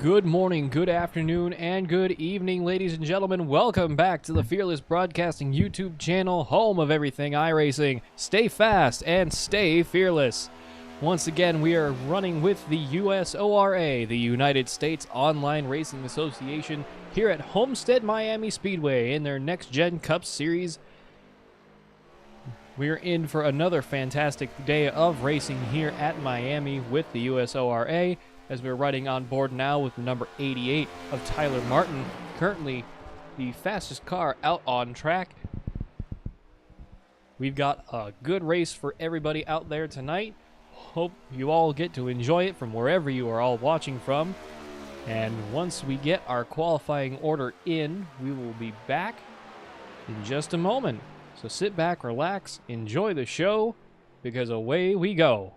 Good morning, good afternoon, and good evening, ladies and gentlemen. Welcome back to the Fearless Broadcasting YouTube channel, home of everything iRacing. Stay fast and stay fearless. Once again, we are running with the USORA, the United States Online Racing Association, here at Homestead Miami Speedway in their Next Gen Cup Series. We are in for another fantastic day of racing here at Miami with the USORA, as we're riding on board now with the number 88 of Tyler Martin, currently the fastest car out on track. We've got a good race for everybody out there tonight. Hope you all get to enjoy it from wherever you are all watching from. And once we get our qualifying order in, we will be back in just a moment. So sit back, relax, enjoy the show, because away we go.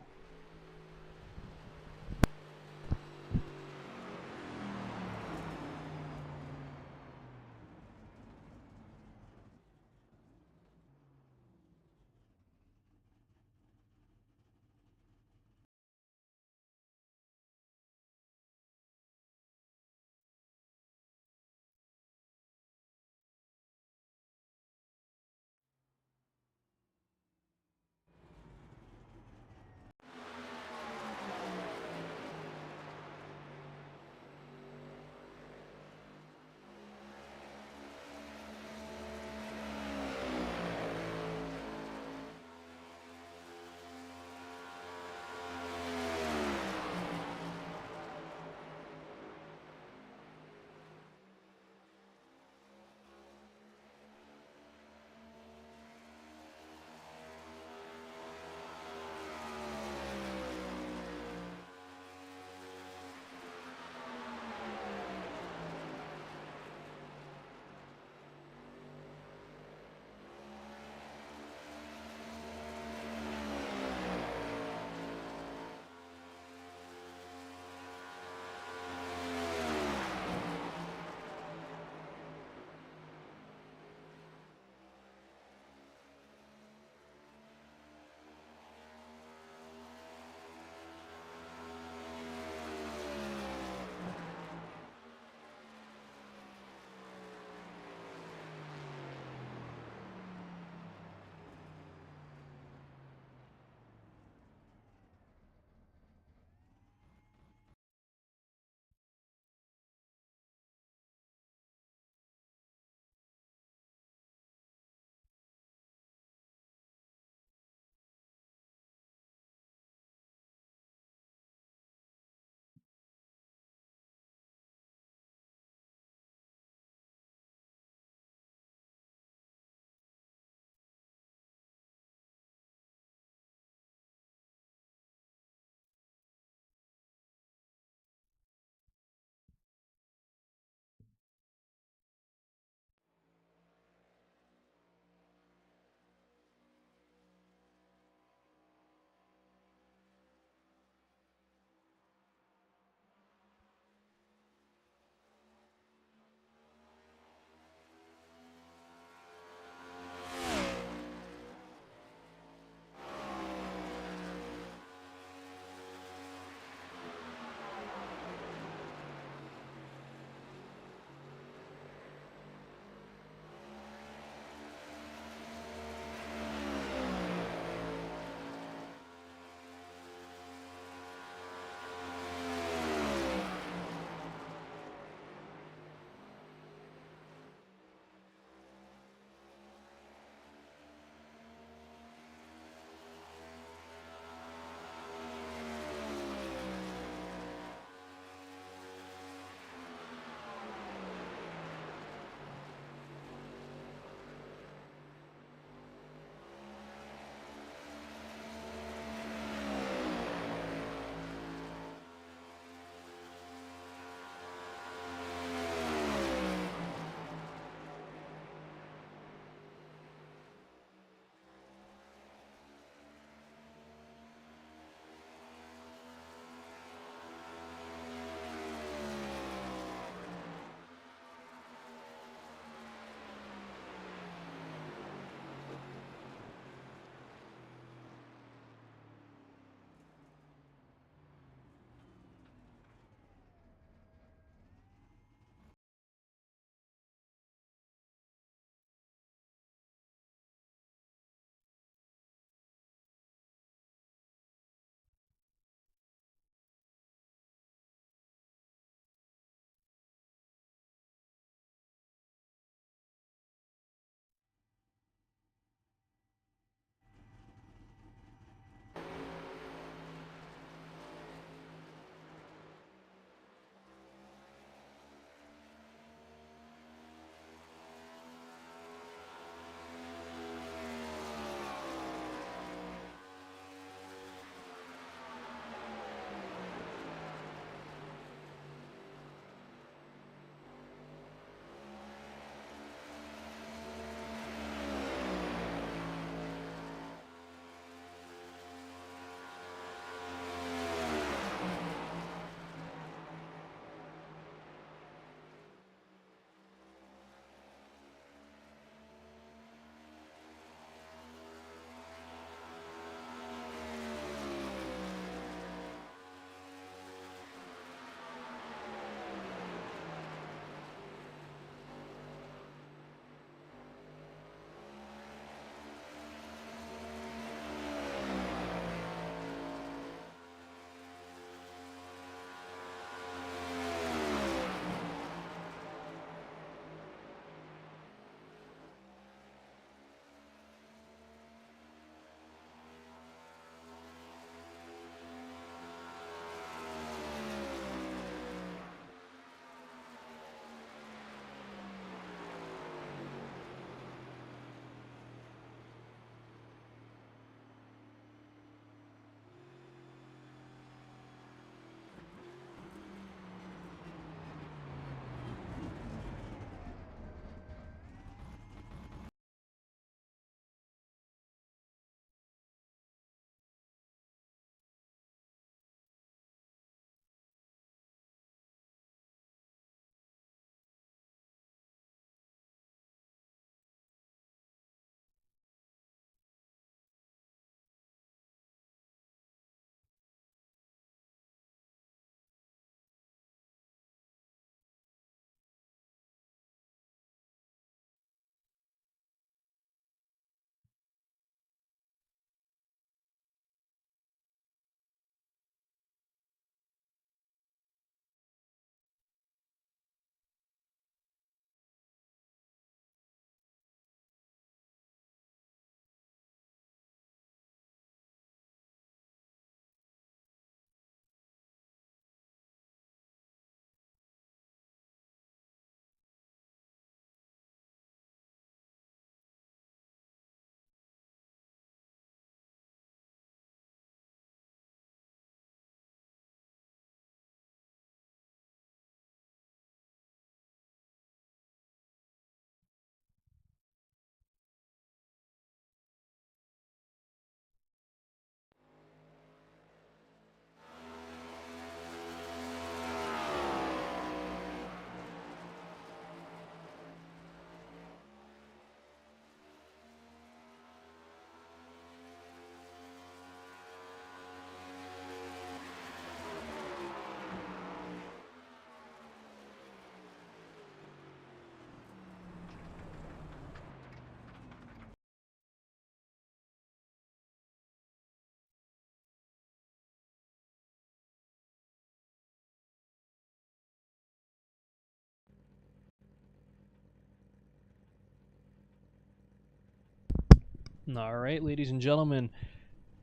All right, ladies and gentlemen,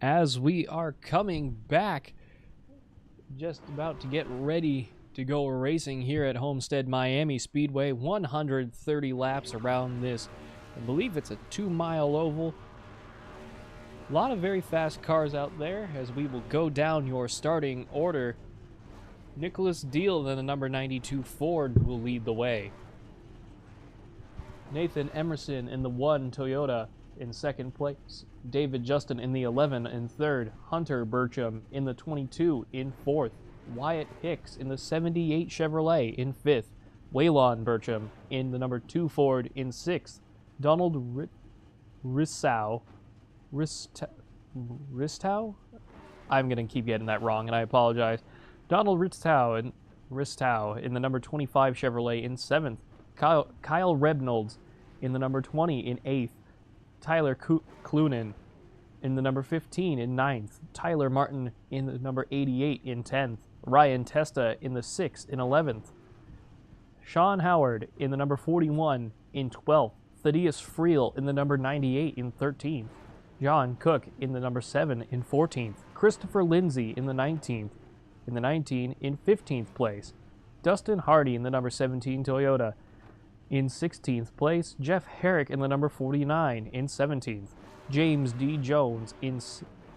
as we are coming back, just about to get ready to go racing here at Homestead Miami Speedway, 130 laps around this. I believe it's a 2-mile oval. A lot of very fast cars out there as we will go down your starting order. Nicholas Deal in the number 92 Ford will lead the way. Nathan Emerson in the 1 Toyota in second place. David Justin in the 11 in third. Hunter Burcham in the 22 in fourth. Wyatt Hicks in the 78 Chevrolet in fifth. Waylon Burcham in the number 2 Ford in sixth. Donald Ristow? I'm going to keep getting that wrong, and I apologize. Donald Ristow in the number 25 Chevrolet in seventh. Kyle Rebnolds in the number 20 in eighth. Tyler Clunan in the number 15 in ninth. Tyler Martin in the number 88 in 10th. Ryan Testa in the 6th in 11th. Sean Howard in the number 41 in 12th. Thaddeus Friel in the number 98 in 13th. John Cook in the number 7 in 14th. Christopher Lindsay in the 19th in 15th place. Dustin Hardy in the number 17 Toyota in 16th place. Jeff Herrick in the number 49 in 17th. James D. Jones in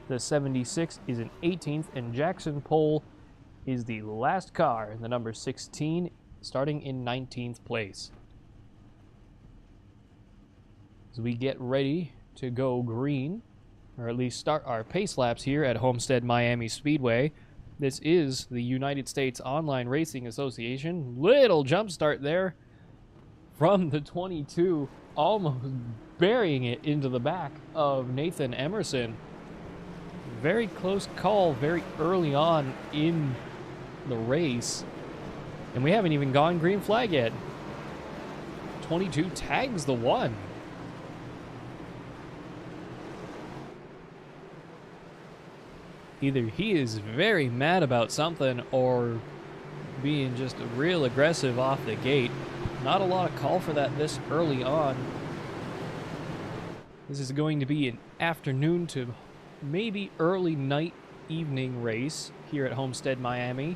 the 76 is in 18th, and Jackson Pohl is the last car in the number 16, starting in 19th place. As we get ready to go green, or at least start our pace laps here at Homestead Miami Speedway. This is the United States Online Racing Association. Little jump start there from the 22, almost burying it into the back of Nathan Emerson. Very close call very early on in the race. And we haven't even gone green flag yet. 22 tags the 1. Either he is very mad about something or being just real aggressive off the gate. Not a lot of call for that this early on. This is going to be an afternoon to maybe early night evening race here at Homestead Miami,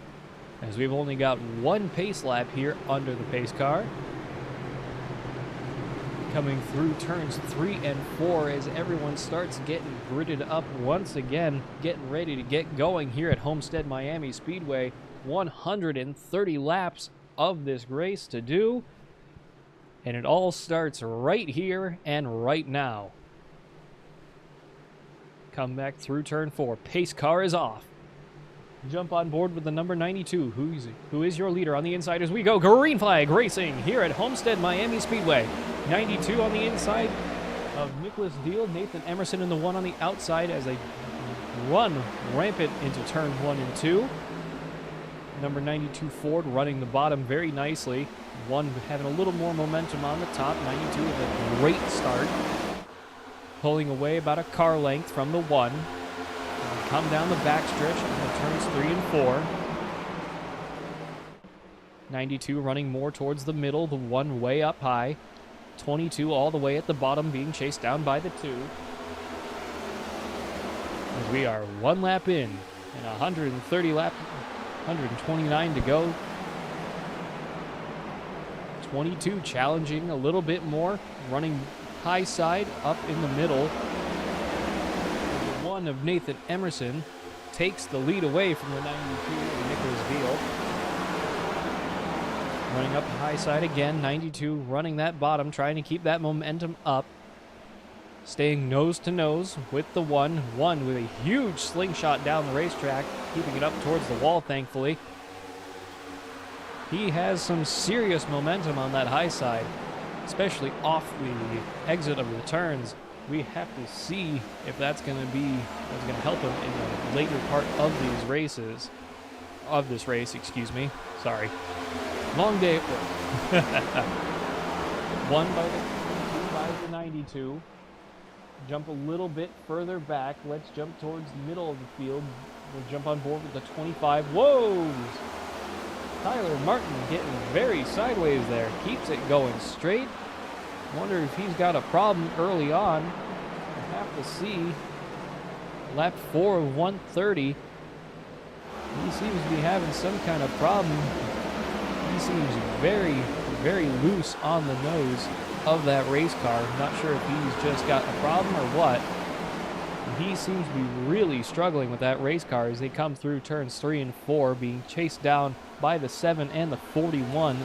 as we've only got one pace lap here under the pace car. Coming through turns 3 and 4 as everyone starts getting gridded up once again, getting ready to get going here at Homestead Miami Speedway. 130 laps of this race to do, and it all starts right here and right now. Come back through turn 4. Pace car is off. Jump on board with the number 92, who is your leader on the inside as we go green flag racing here at Homestead Miami Speedway. 92 on the inside of Nicholas Deal. Nathan Emerson in the 1 on the outside as they run rampant into turn 1 and 2. Number 92 Ford running the bottom very nicely. 1 having a little more momentum on the top. 92 with a great start. Pulling away about a car length from the 1. Come down the backstretch on turns 3 and 4. 92 running more towards the middle, the 1 way up high. 22 all the way at the bottom, being chased down by the 2. As we are 1 lap in, and 130 lap, 129 to go. 22 challenging a little bit more, running high side up in the middle. The 1 of Nathan Emerson takes the lead away from the 92 of Nicholas Deal. Running up high side again, 92 running that bottom, trying to keep that momentum up. Staying nose to nose with the 1 with a huge slingshot down the racetrack, keeping it up towards the wall, thankfully. He has some serious momentum on that high side, especially off the exit of the turns. We have to see if that's going to help him in the later part of these races. Of this race, excuse me. Sorry. Long day at work. 1 by the 2 by the 92. Jump a little bit further back. Let's jump towards the middle of the field. We'll jump on board with the 25. Whoa! Tyler Martin getting very sideways there. Keeps it going straight. Wonder if he's got a problem early on. We'll have We'll see. Lap 4 of 130. He seems to be having some kind of problem. He seems very, very loose on the nose of that race car. Not sure if he's just got a problem or what. He seems to be really struggling with that race car as they come through turns 3 and 4, being chased down by the 7 and the 41.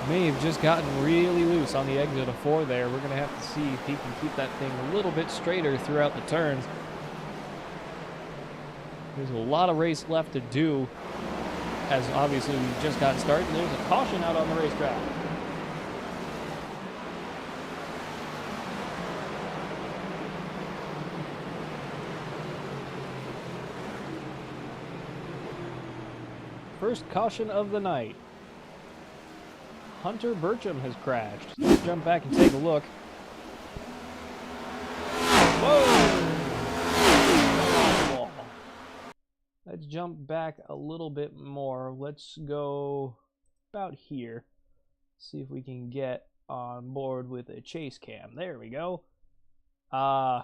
May have just gotten really loose on the exit of 4 there. We're going to have to see if he can keep that thing a little bit straighter throughout the turns. There's a lot of race left to do, as obviously we've just gotten started. And there's a caution out on the racetrack. First caution of the night. Hunter Burcham has crashed. Let's jump back and take a look. Whoa! Let's jump back a little bit more. Let's go about here. See if we can get on board with a chase cam. There we go. 22.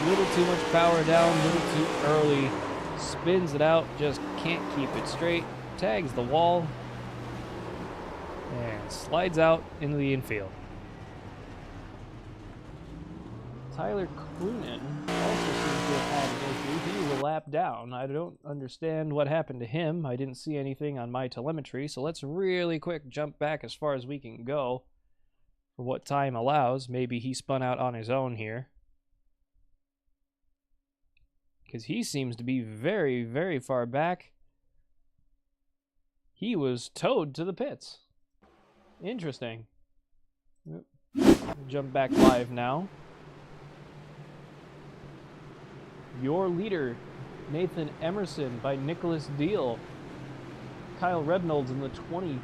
Little too much power down, little too early. Spins it out, just can't keep it straight. Tags the wall. And slides out into the infield. Tyler Clunan also seems to have had an issue. He was a lap down. I don't understand what happened to him. I didn't see anything on my telemetry, so let's really quick jump back as far as we can go for what time allows. Maybe he spun out on his own here, because he seems to be very, very far back. He was towed to the pits. Interesting. Jump back live now. Your leader, Nathan Emerson by Nicholas Deal. Kyle Rebnolds in the 20.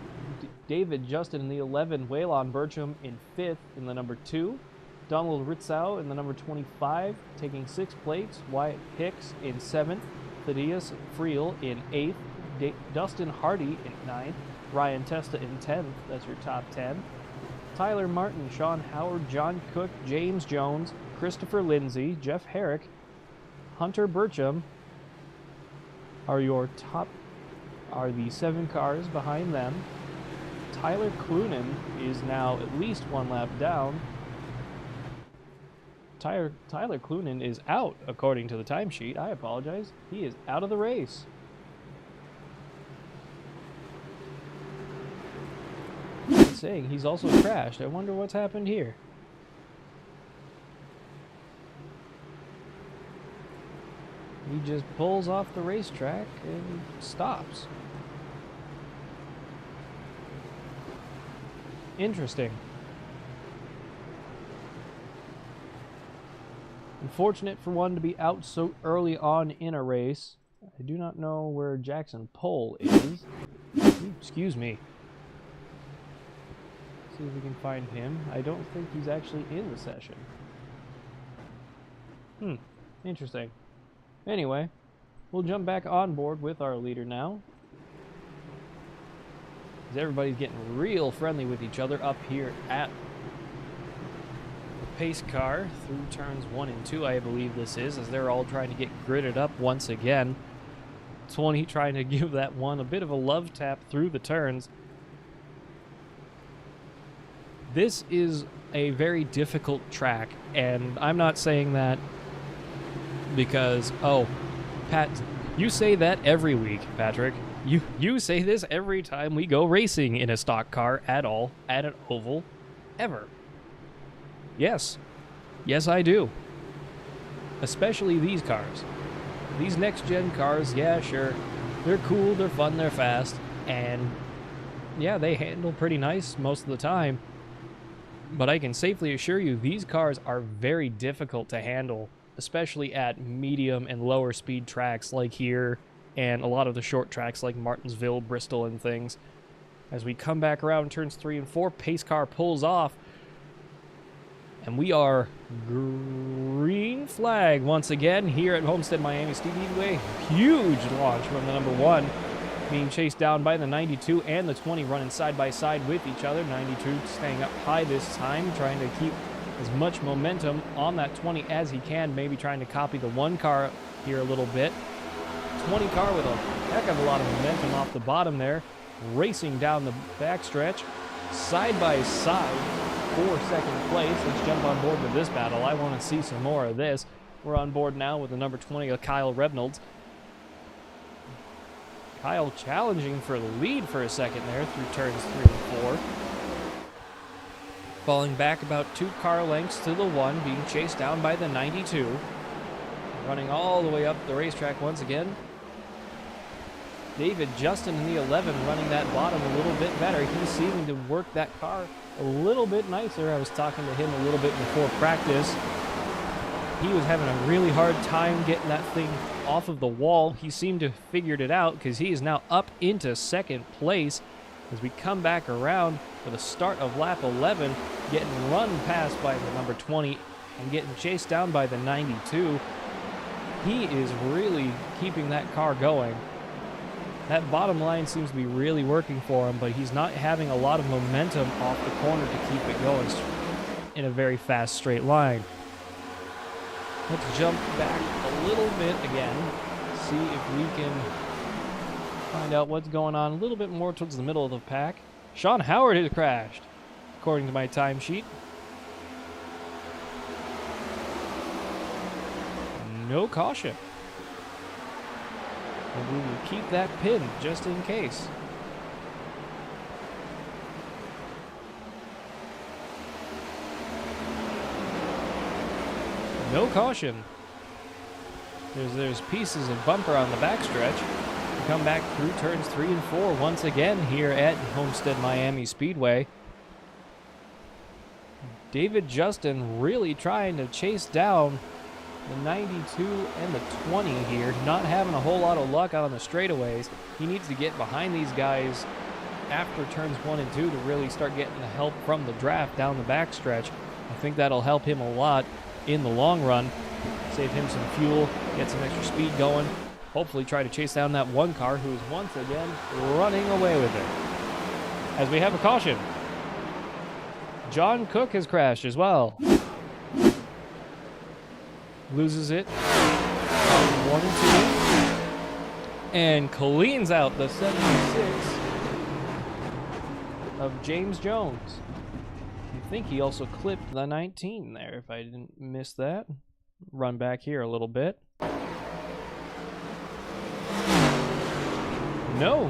David Justin in the 11. Waylon Burcham in 5th in the number 2. Donald Ritzau in the number 25, taking 6 plates. Wyatt Hicks in 7th. Thaddeus Friel in 8th. Dustin Hardy in 9th. Ryan Testa in 10th. That's your top 10. Tyler Martin, Sean Howard, John Cook, James Jones, Christopher Lindsay, Jeff Herrick, Hunter Burcham are the 7 cars behind them. Tyler Clunan is now at least 1 lap down. Tyler Clunan is out, according to the timesheet. I apologize. He is out of the race. It's saying he's also crashed. I wonder what's happened here. He just pulls off the racetrack and stops. Interesting. Unfortunate for one to be out so early on in a race. I do not know where Jackson Pohl is. Excuse me. See if we can find him. I don't think he's actually in the session. Interesting. Anyway, we'll jump back on board with our leader now. As everybody's getting real friendly with each other up here at pace car through turns 1 and 2, I believe this is, as they're all trying to get gridded up once again. 20 trying to give that one a bit of a love tap through the turns. This is a very difficult track, and I'm not saying that because, oh, Pat, you say that every week, Patrick. You say this every time we go racing in a stock car at all, at an oval, ever. Yes. Yes, I do. Especially these cars. These next-gen cars, yeah, sure. They're cool, they're fun, they're fast, and yeah, they handle pretty nice most of the time. But I can safely assure you, these cars are very difficult to handle, especially at medium and lower speed tracks like here, and a lot of the short tracks like Martinsville, Bristol, and things. As we come back around turns 3 and 4, pace car pulls off. And we are green flag once again here at Homestead Miami Speedway. Huge launch from the number 1. being chased down by the 92 and the 20 running side by side with each other. 92 staying up high this time, trying to keep as much momentum on that 20 as he can, maybe trying to copy the 1 car here a little bit. 20 car with a heck of a lot of momentum off the bottom there, racing down the backstretch, side by side for second place. Let's jump on board with this battle. I want to see some more of this. We're on board now with the number 20, Kyle Reynolds. Kyle challenging for the lead for a second there through turns 3 and 4. Falling back about 2 car lengths to the 1, being chased down by the 92. Running all the way up the racetrack once again. David Justin in the 11 running that bottom a little bit better. He's seeming to work that car a little bit nicer. I was talking to him a little bit before practice. He was having a really hard time getting that thing off of the wall. He seemed to have figured it out because he is now up into second place as we come back around for the start of lap 11, getting run past by the number 20 and getting chased down by the 92. He is really keeping that car going. That bottom line seems to be really working for him, but he's not having a lot of momentum off the corner to keep it going in a very fast straight line. Let's jump back a little bit again, see if we can find out what's going on a little bit more towards the middle of the pack. Sean Howard has crashed, according to my timesheet. No caution. And we will keep that pin just in case. No caution. There's pieces of bumper on the backstretch. We come back through turns 3 and 4 once again here at Homestead Miami Speedway. David Justin really trying to chase down the 92 and the 20 here, not having a whole lot of luck out on the straightaways. He needs to get behind these guys after turns 1 and 2 to really start getting the help from the draft down the backstretch. I think that'll help him a lot in the long run, save him some fuel, get some extra speed going, hopefully try to chase down that 1 car who is once again running away with it. As we have a caution, John Cook has crashed as well. Loses it on 1 and 2 and cleans out the 76 of James Jones. I think he also clipped the 19 there, if I didn't miss that. Run back here a little bit. No.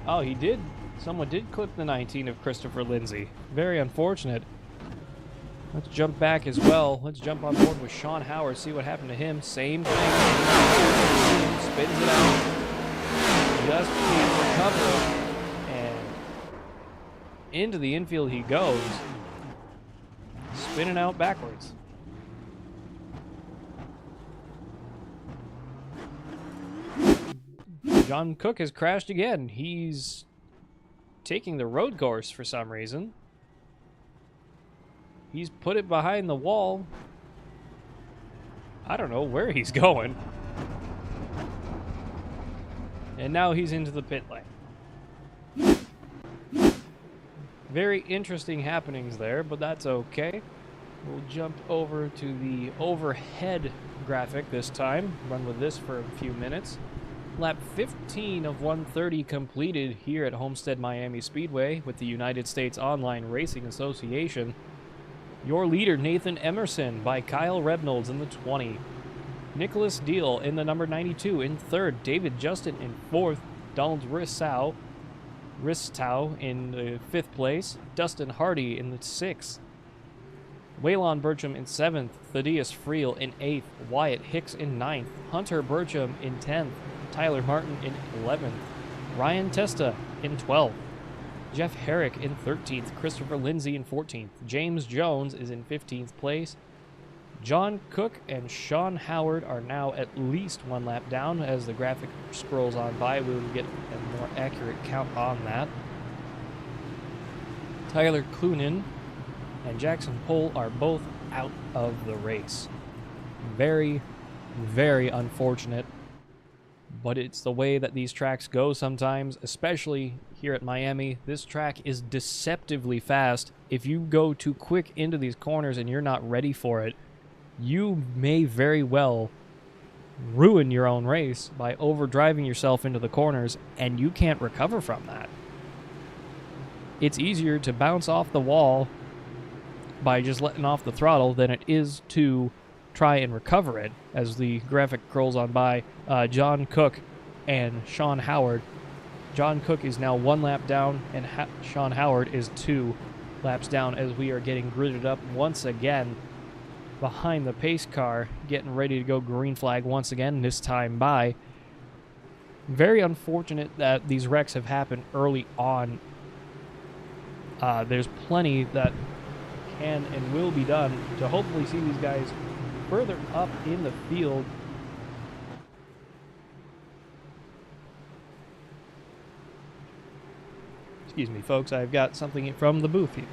Oh, he did. Someone did clip the 19 of Christopher Lindsay. Very unfortunate. Let's jump back as well. Let's jump on board with Sean Howard, see what happened to him. Same thing. Spins it out. Just can't recover. And into the infield he goes. Spinning out backwards. John Cook has crashed again. He's taking the road course for some reason. He's put it behind the wall. I don't know where he's going. And now he's into the pit lane. Very interesting happenings there, but that's okay. We'll jump over to the overhead graphic this time. Run with this for a few minutes. Lap 15 of 130 completed here at Homestead Miami Speedway with the United States Online Racing Association. Your leader, Nathan Emerson, by Kyle Reynolds in the 20. Nicholas Deal in the number 92 in 3rd. David Justin in 4th. Donald Ristow in the 5th place. Dustin Hardy in the 6th. Waylon Burcham in 7th. Thaddeus Friel in 8th. Wyatt Hicks in 9th. Hunter Burcham in 10th. Tyler Martin in 11th. Ryan Testa in 12th. Jeff Herrick in 13th, Christopher Lindsay in 14th, James Jones is in 15th place. John Cook and Sean Howard are now at least 1 lap down. As the graphic scrolls on by, we will get a more accurate count on that. Tyler Clunin and Jackson Pohl are both out of the race. Very, very unfortunate. but it's the way that these tracks go sometimes, especially here at Miami. This track is deceptively fast. If you go too quick into these corners and you're not ready for it, you may very well ruin your own race by overdriving yourself into the corners, and you can't recover from that. It's easier to bounce off the wall by just letting off the throttle than it is to try and recover it. As the graphic scrolls on by, John Cook and Sean Howard. John Cook is now 1 lap down, and Sean Howard is 2 laps down, as we are getting gridded up once again behind the pace car, getting ready to go green flag once again, this time by. Very unfortunate that these wrecks have happened early on. There's plenty that can and will be done to hopefully see these guys further up in the field. Excuse me, folks, I've got something from the booth here.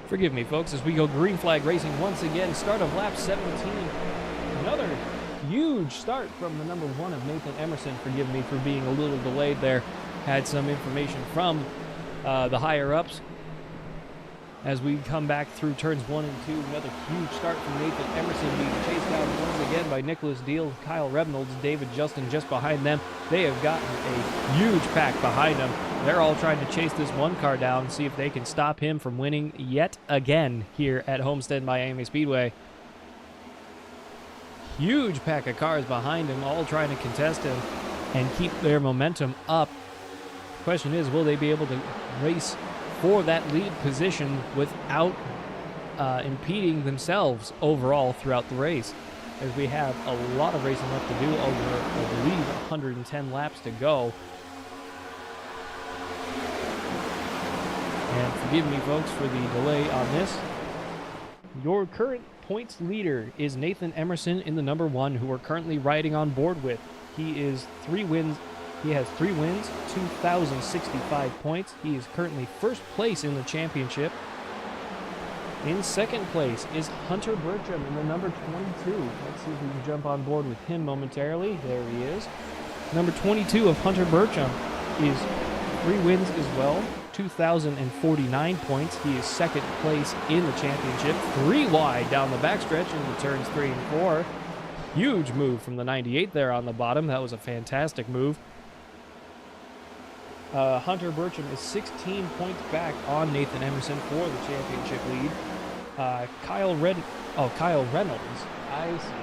Forgive me, folks, as we go green flag racing once again. Start of lap 17. Another huge start from the number 1 of Nathan Emerson. Forgive me for being a little delayed there. Had some information from the higher-ups. As we come back through turns 1 and 2, another huge start from Nathan Emerson, being chased down once again by Nicholas Deal, Kyle Reynolds, David Justin just behind them. They have gotten a huge pack behind them. They're all trying to chase this one car down, see if they can stop him from winning yet again here at Homestead Miami Speedway. Huge pack of cars behind him, all trying to contest him and keep their momentum up. The question is, will they be able to race for that lead position without impeding themselves overall throughout the race? As we have a lot of racing left to do, over, I believe, 110 laps to go. And forgive me, folks, for the delay on this. Your current points leader is Nathan Emerson in the number 1, who we're currently riding on board with. He is 3 wins. He has 3 wins, 2,065 points. He is currently first place in the championship. In second place is Hunter Bertram in the number 22. Let's see if we can jump on board with him momentarily. There he is. Number 22 of Hunter Bertram is 3 wins as well, 2,049 points. He is second place in the championship, 3 wide down the backstretch into turns 3 and 4. Huge move from the 98 there on the bottom. That was a fantastic move. Hunter Bertram is 16 points back on Nathan Emerson for the championship lead. Kyle Reynolds. I see.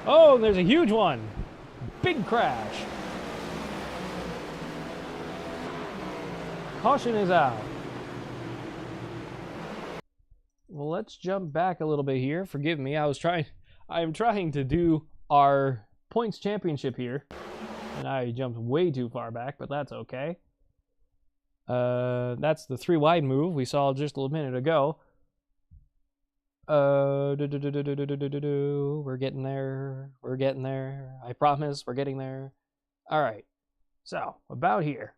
Oh, there's a huge one. Big crash. Caution is out. Well, let's jump back a little bit here. Forgive me. I am trying to do our points championship here, and I jumped way too far back, but that's okay. That's the 3 wide move we saw just a minute ago. We're getting there. We're getting there. I promise we're getting there. All right. So, about here.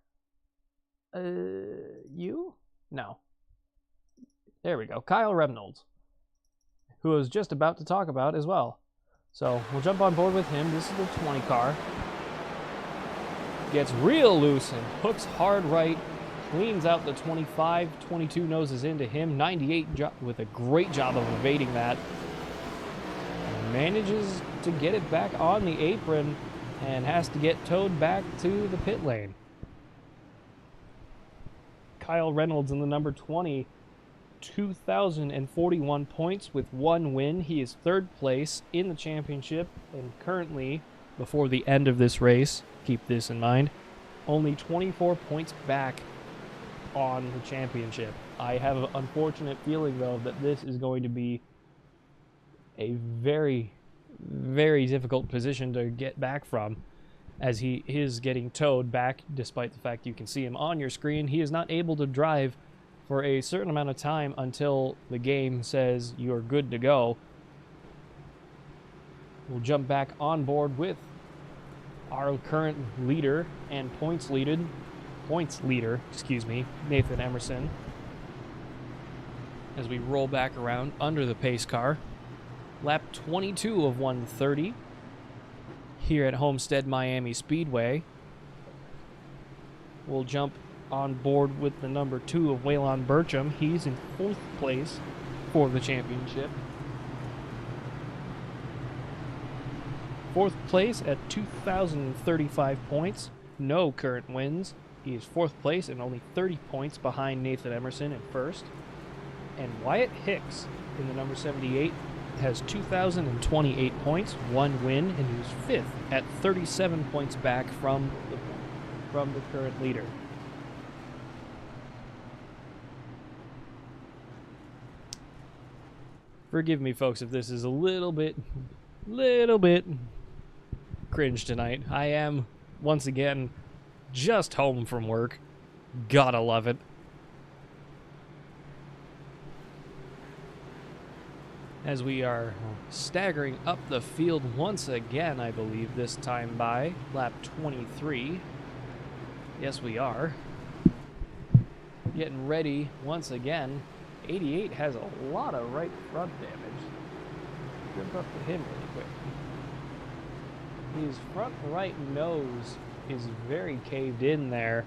You? No. There we go. Kyle Reynolds, who I was just about to talk about as well. So we'll jump on board with him. This is the 20 car. Gets real loose and hooks hard right. Cleans out the 25. 22 noses into him. 98 with a great job of evading that. Manages to get it back on the apron and has to get towed back to the pit lane. Kyle Reynolds in the number 20. 2,041 points with 1 win. He is third place in the championship, and currently, before the end of this race, keep this in mind, only 24 points back on the championship. I have an unfortunate feeling, though, that this is going to be a very, very difficult position to get back from, as he is getting towed back, despite the fact you can see him on your screen. He is not able to drive for a certain amount of time until the game says you're good to go. We'll jump back on board with our current leader and points leader, Nathan Emerson, as we roll back around under the pace car. Lap 22 of 130 here at Homestead Miami Speedway. We'll jump on board with the number 2 of Waylon Burcham. He's in 4th place for the championship. 4th place at 2,035 points. No current wins. He is 4th place and only 30 points behind Nathan Emerson in 1st. And Wyatt Hicks in the number 78 has 2,028 points, 1 win, and he was 5th at 37 points back from the current leader. Forgive me, folks, if this is a little bit cringe tonight. I am, once again, just home from work. Gotta love it. As we are staggering up the field once again, I believe, this time by lap 23. Yes, we are. Getting ready once again. 88 has a lot of right front damage. Jump up to him really quick. His front right nose is very caved in there.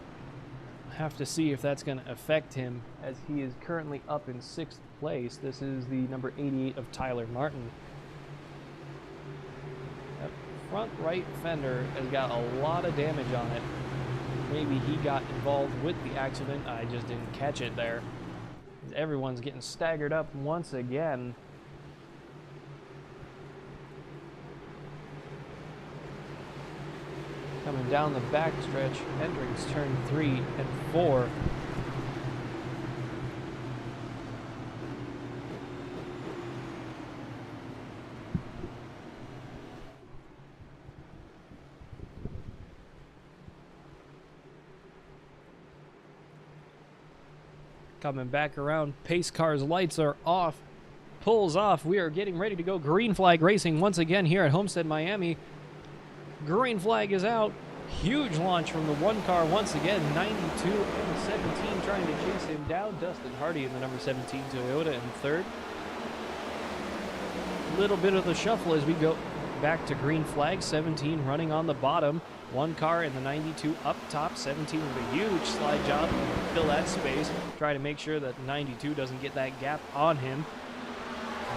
Have to see if that's going to affect him, as he is currently up in 6th place. This is the number 88 of Tyler Martin. That front right fender has got a lot of damage on it. Maybe he got involved with the accident. I just didn't catch it there. Everyone's getting staggered up once again. Coming down the backstretch, entering turn 3 and 4. Coming back around, pace car's lights are off, pulls off. We are getting ready to go green flag racing once again here at Homestead Miami. Green flag is out. Huge launch from the 1 car once again. 92 and 17 trying to chase him down. Dustin Hardy in the number 17 Toyota in 3rd. Little bit of the shuffle as we go back to green flag. 17 running on the bottom. 1 car in the 92 up top. 17 with a huge slide job to fill that space. Try to make sure that 92 doesn't get that gap on him.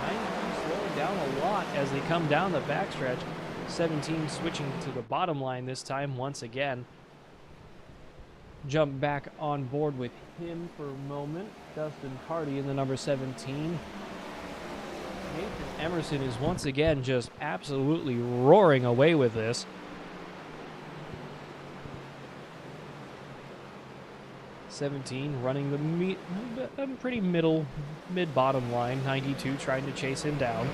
92 slowing down a lot as they come down the backstretch. 17 switching to the bottom line this time once again. Jump back on board with him for a moment. Dustin Hardy in the number 17. Nathan Emerson is once again just absolutely roaring away with this. '17 running the pretty mid-bottom line. 92 trying to chase him down.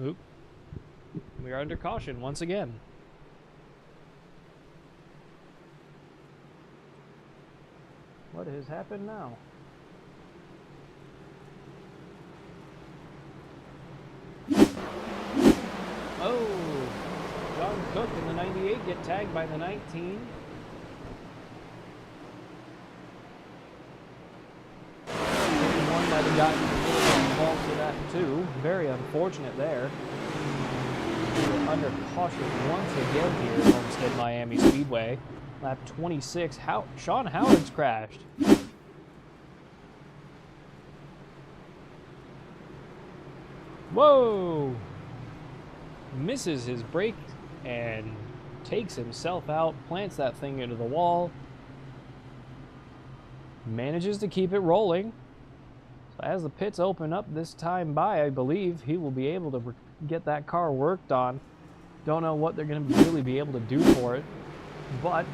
Oop. We are under caution once again. What has happened now? Oh, John Cook in the 98 get tagged by the 19. One might have gotten a little bit involved with that too. Very unfortunate there. We're under caution once again here at Homestead Miami Speedway. Lap 26, Sean Howard's crashed. Whoa! Misses his brake and takes himself out, plants that thing into the wall. Manages to keep it rolling. As the pits open up this time by, I believe he will be able to get that car worked on. Don't know what they're going to really be able to do for it, but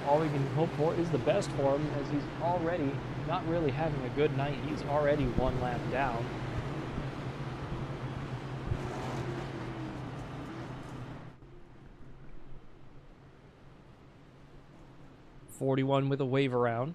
all we can hope for is the best for him, as he's already not really having a good night. He's already one lap down. .41 with a wave around.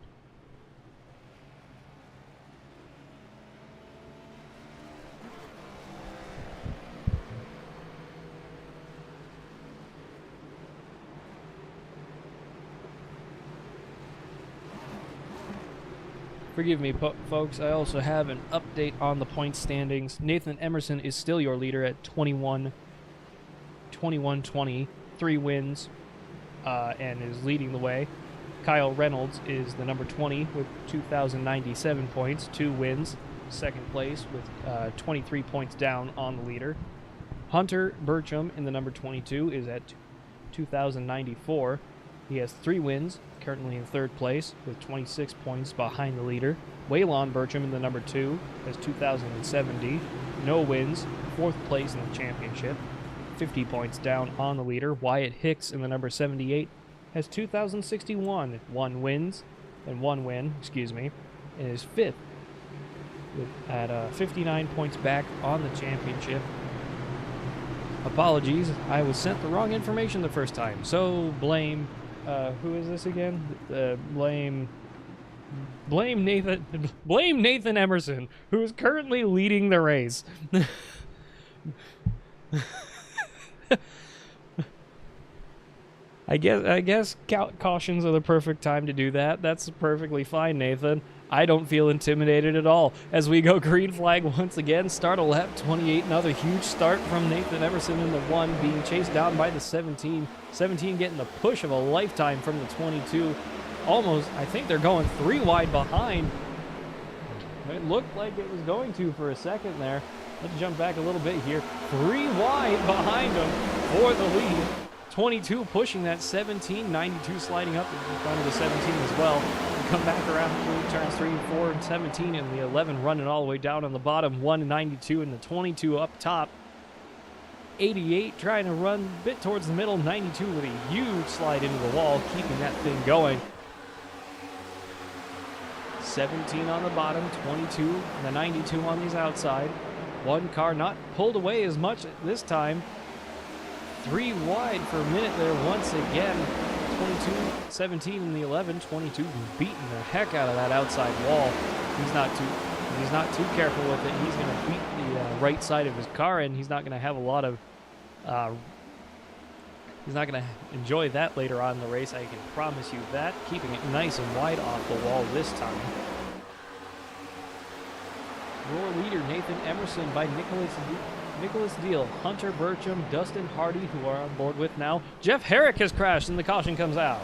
Forgive me, folks, I also have an update on the point standings. Nathan Emerson is still your leader at 20, 3 wins, and is leading the way. Kyle Reynolds is the number 20 with 2,097 points, 2 wins, second place with 23 points down on the leader. Hunter Burcham in the number 22 is at 2,094. He has 3 wins, currently in third place with 26 points behind the leader. Waylon Burcham in the number 2 has 2,070, no wins, fourth place in the championship, 50 points down on the leader. Wyatt Hicks in the number 78 has 2,061, 1 wins, and 1 win, and is fifth at 59 points back on the championship. Apologies, I was sent the wrong information the first time, so blame, who is this again? Blame Nathan Emerson, who is currently leading the race. I guess cautions are the perfect time to do that. That's perfectly fine, Nathan. I don't feel intimidated at all. As we go green flag once again, start a lap 28, another huge start from Nathan Emerson in the 1, being chased down by the 17. 17 getting the push of a lifetime from the 22. Almost, I think they're going 3 wide behind. It looked like it was going to for a second there. Let's jump back a little bit here. 3 wide behind them for the lead. 22 pushing that 17, 92 sliding up in front of the 17 as well. We come back around through turns 3 and 4 and 17, and the 11 running all the way down on the bottom. 1 and 92 and the 22 up top. 88 trying to run a bit towards the middle. 92 with a huge slide into the wall, keeping that thing going. 17 on the bottom, 22 and the 92 on these outside. One car not pulled away as much this time. 3 wide for a minute there once again. 22, 17 in the 11. 22 beating the heck out of that outside wall. He's not too careful with it. He's going to beat the right side of his car, and he's not going to have a lot of. He's not going to enjoy that later on in the race. I can promise you that. Keeping it nice and wide off the wall this time. Your leader, Nathan Emerson, by Nicholas Deal, Hunter Burcham, Dustin Hardy, who are on board with now. Jeff Herrick has crashed, and the caution comes out.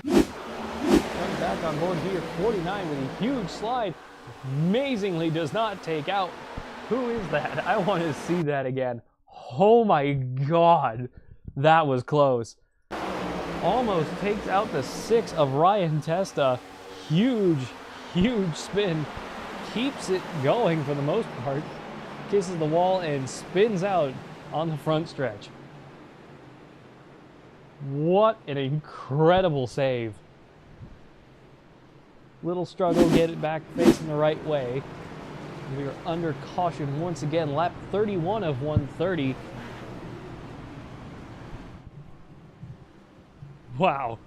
Coming back on board here, 49 with a huge slide. Amazingly does not take out. Who is that? I want to see that again. Oh my God. That was close. Almost takes out the 6 of Ryan Testa. Huge, huge spin. Keeps it going for the most part. Kisses the wall and spins out on the front stretch. What an incredible save. Little struggle, get it back facing the right way. We are under caution once again. Lap 31 of 130. Wow.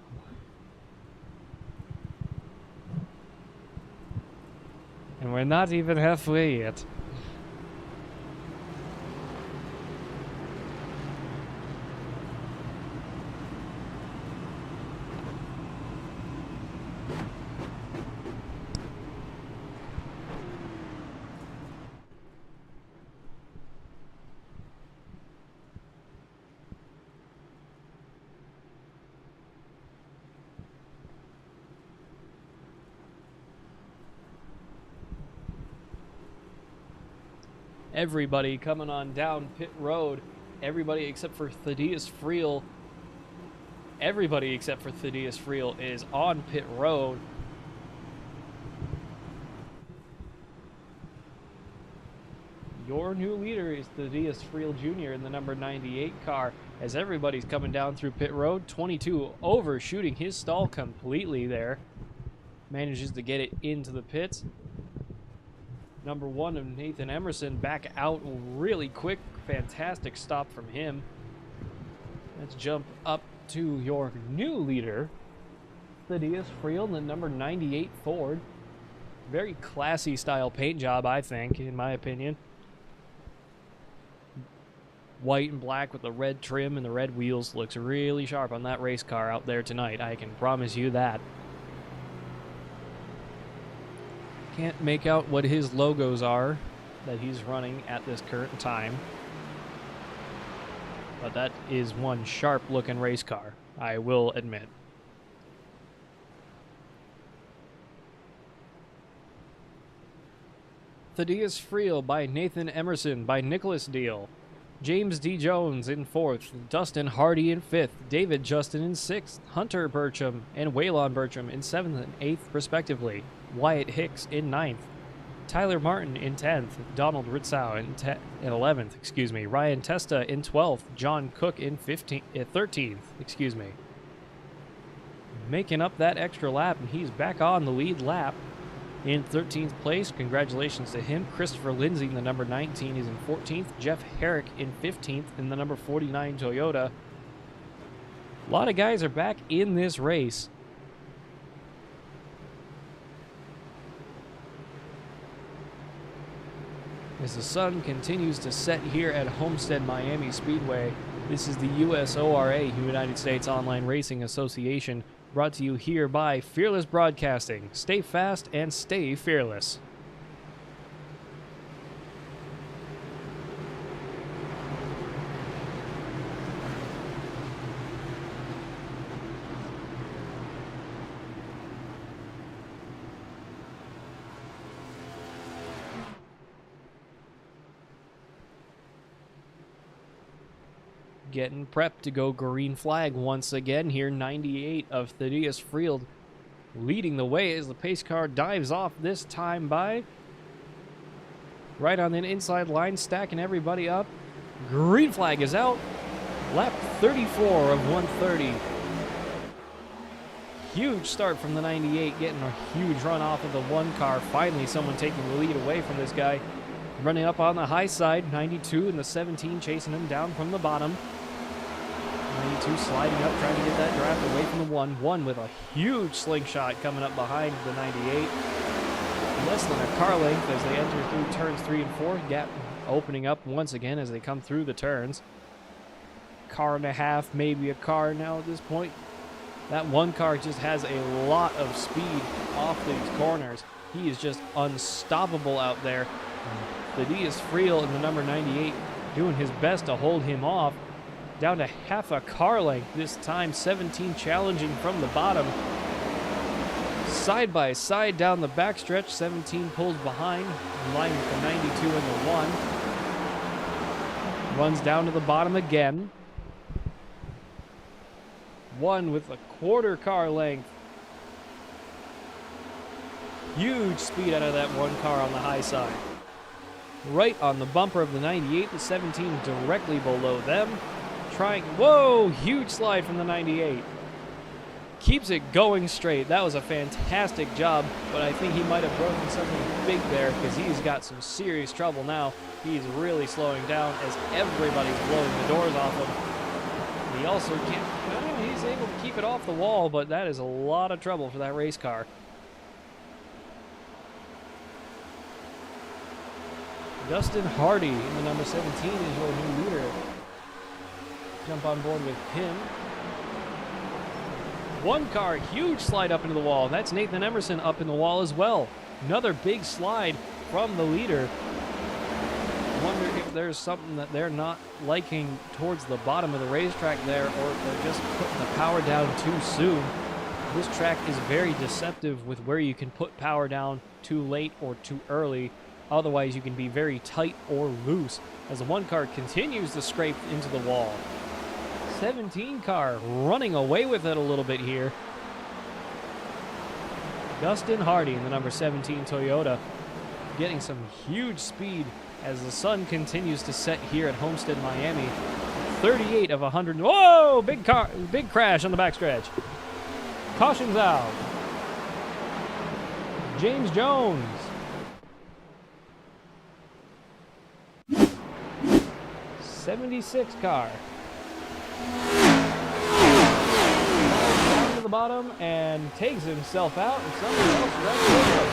And we're not even halfway yet. Everybody coming on down pit road. Everybody except for Thaddeus Friel. Everybody except for Thaddeus Friel is on pit road. Your new leader is Thaddeus Friel Jr. in the number 98 car, as everybody's coming down through pit road. 22 overshooting his stall completely there. Manages to get it into the pits. Number 1 of Nathan Emerson back out really quick. Fantastic stop from him. Let's jump up to your new leader, Thaddeus Friel, the number 98 Ford. Very classy style paint job, I think, in my opinion. White and black with the red trim and the red wheels. Looks really sharp on that race car out there tonight. I can promise you that. Can't make out what his logos are that he's running at this current time. But that is one sharp-looking race car, I will admit. Thaddeus Friel by Nathan Emerson by Nicholas Deal. James D. Jones in 4th, Dustin Hardy in 5th, David Justin in 6th, Hunter Bertram and Waylon Bertram in 7th and 8th respectively, Wyatt Hicks in 9th, Tyler Martin in 10th, Donald Ritzau in 11th, Ryan Testa in 12th, John Cook in 13th, Making up that extra lap, and he's back on the lead lap. In 13th place, congratulations to him. Christopher Lindsay in the number 19 is in 14th. Jeff Herrick in 15th in the number 49 Toyota. A lot of guys are back in this race. As the sun continues to set here at Homestead Miami Speedway, this is the USORA, United States Online Racing Association, brought to you here by Fearless Broadcasting. Stay fast and stay fearless. Getting prepped to go green flag once again here. 98 of Thaddeus Friel leading the way as the pace car dives off, this time by right on the inside line, stacking everybody up. Green flag is out. Lap 34 of 130. Huge start from the 98, getting a huge run off of the 1 car. Finally someone taking the lead away from this guy. Running up on the high side, 92 and the 17 chasing him down from the bottom. 92 sliding up, trying to get that draft away from the 1. 1 with a huge slingshot coming up behind the 98. Less than a car length as they enter through turns 3 and 4. Gap opening up once again as they come through the turns. Car and a half, maybe a car now at this point. That 1 car just has a lot of speed off these corners. He is just unstoppable out there. Thaddeus Friel in the number 98 doing his best to hold him off. Down to half a car length this time. 17 challenging from the bottom. Side by side down the backstretch. 17 pulls behind, in line with the 92 and the 1. Runs down to the bottom again. 1 with a quarter car length. Huge speed out of that 1 car on the high side. Right on the bumper of the 98, the 17 directly below them. Whoa, huge slide from the 98. Keeps it going straight. That was a fantastic job, but I think he might have broken something big there because he's got some serious trouble now. He's really slowing down as everybody's blowing the doors off him. He also can't, he's able to keep it off the wall, but that is a lot of trouble for that race car. Dustin Hardy in the number 17 is your new leader. Jump on board with him. 1 car, huge slide up into the wall. That's Nathan Emerson up in the wall as well. Another big slide from the leader. I wonder if there's something that they're not liking towards the bottom of the racetrack there, or if they're just putting the power down too soon. This track is very deceptive with where you can put power down too late or too early. Otherwise, you can be very tight or loose as the 1 car continues to scrape into the wall. 17 car running away with it a little bit here. Dustin Hardy in the number 17 Toyota getting some huge speed as the sun continues to set here at Homestead, Miami. 38 of 100. Whoa! Big crash on the backstretch. Caution's out. James Jones. '76 car. Down to the bottom and takes himself out, and somebody else right there.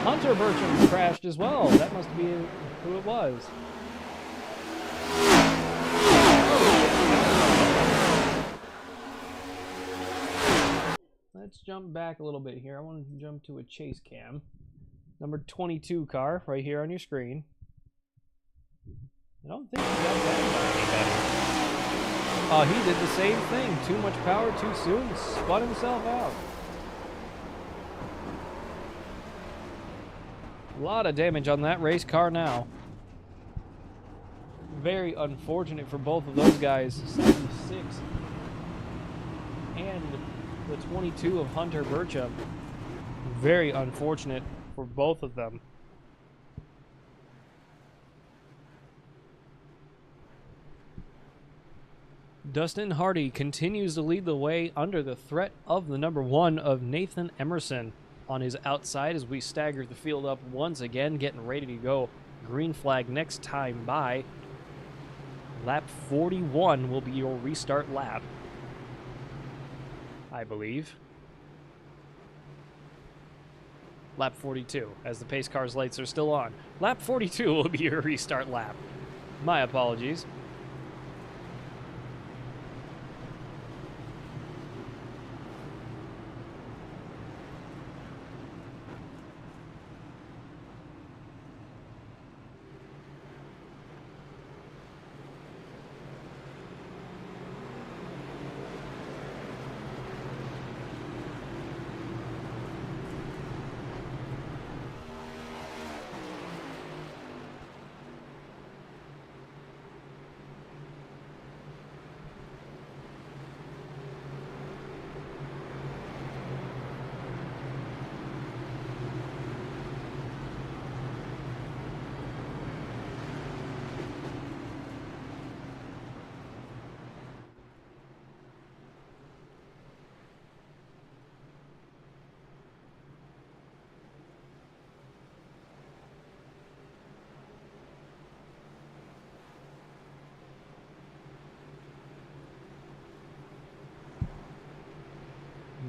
Hunter Burcham crashed as well. That must be who it was. Let's jump back a little bit here. I want to jump to a chase cam. Number 22 car right here on your screen. I don't think he got that by anybody. He did the same thing. Too much power too soon. Spun himself out. A lot of damage on that race car now. Very unfortunate for both of those guys. 76 and the 22 of Hunter Burcham. Very unfortunate for both of them. Dustin Hardy continues to lead the way under the threat of the number 1 of Nathan Emerson on his outside as we stagger the field up once again, getting ready to go green flag next time by. Lap 41 will be your restart lap, I believe. Lap 42, as the pace car's lights are still on. Lap 42 will be your restart lap. My apologies.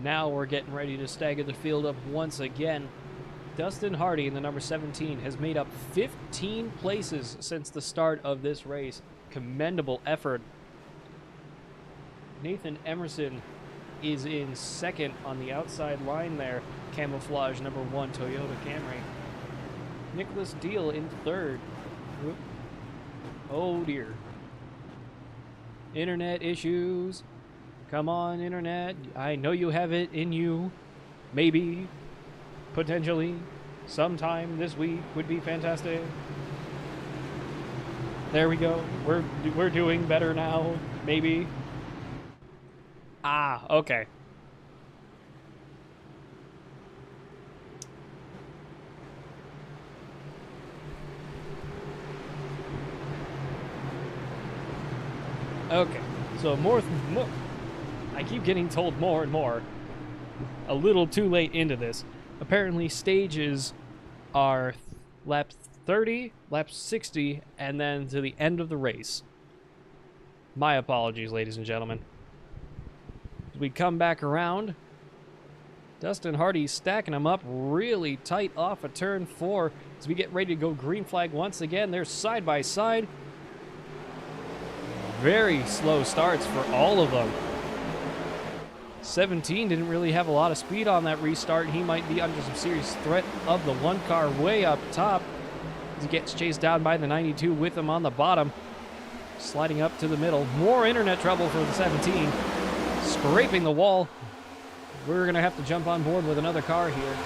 Now we're getting ready to stagger the field up once again. Dustin Hardy in the number 17 has made up 15 places since the start of this race. Commendable effort. Nathan Emerson is in second on the outside line there. Camouflage number 1 Toyota Camry. Nicholas Deal in third. Whoop. Oh dear. Internet issues. Come on, Internet. I know you have it in you. Maybe. Potentially. Sometime this week would be fantastic. There we go. We're doing better now. Maybe. Ah, okay. Okay. So more I keep getting told more and more. A little too late into this. Apparently stages are lap 30, lap 60, and then to the end of the race. My apologies, ladies and gentlemen. As we come back around, Dustin Hardy stacking them up really tight off of turn 4 as we get ready to go green flag once again. They're side by side. Very slow starts for all of them. 17 didn't really have a lot of speed on that restart. He might be under some serious threat of the 1 car way up top. He gets chased down by the 92 with him on the bottom. Sliding up to the middle. More internet trouble for the 17. Scraping the wall. We're going to have to jump on board with another car here.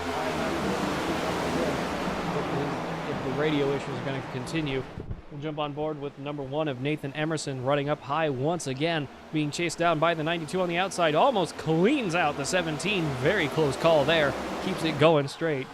if the radio issues are going to continue. We'll jump on board with number 1 of Nathan Emerson running up high once again, being chased down by the 92 on the outside. Almost cleans out the 17. Very close call there. Keeps it going straight.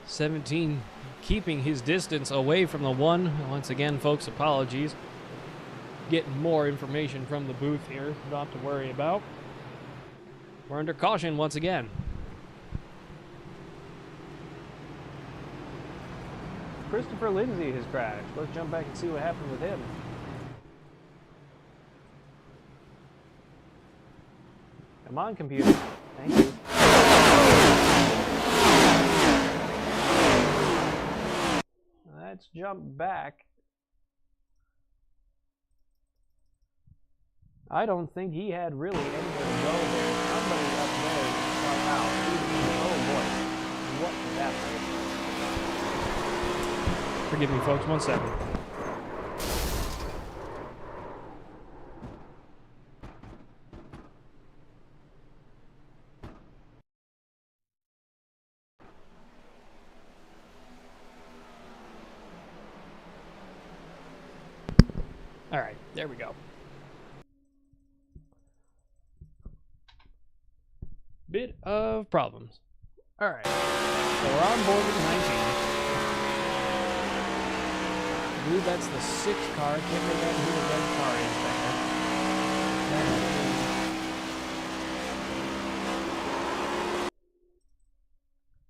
$17 keeping his distance away from the 1. Once again, folks, apologies. Getting more information from the booth here, not to worry about. We're under caution once again. Christopher Lindsay has crashed. Let's jump back and see what happened with him. Come on, computer. Thank you. Let's jump back. I don't think he had really anywhere to go there. Somebody up there got out. Oh boy. What did happen? Forgive me, folks. 1 second. All right, there we go. Bit of problems. All right, so we're on board with 19. I believe that's the 6th car. Can't make out who the red car is there.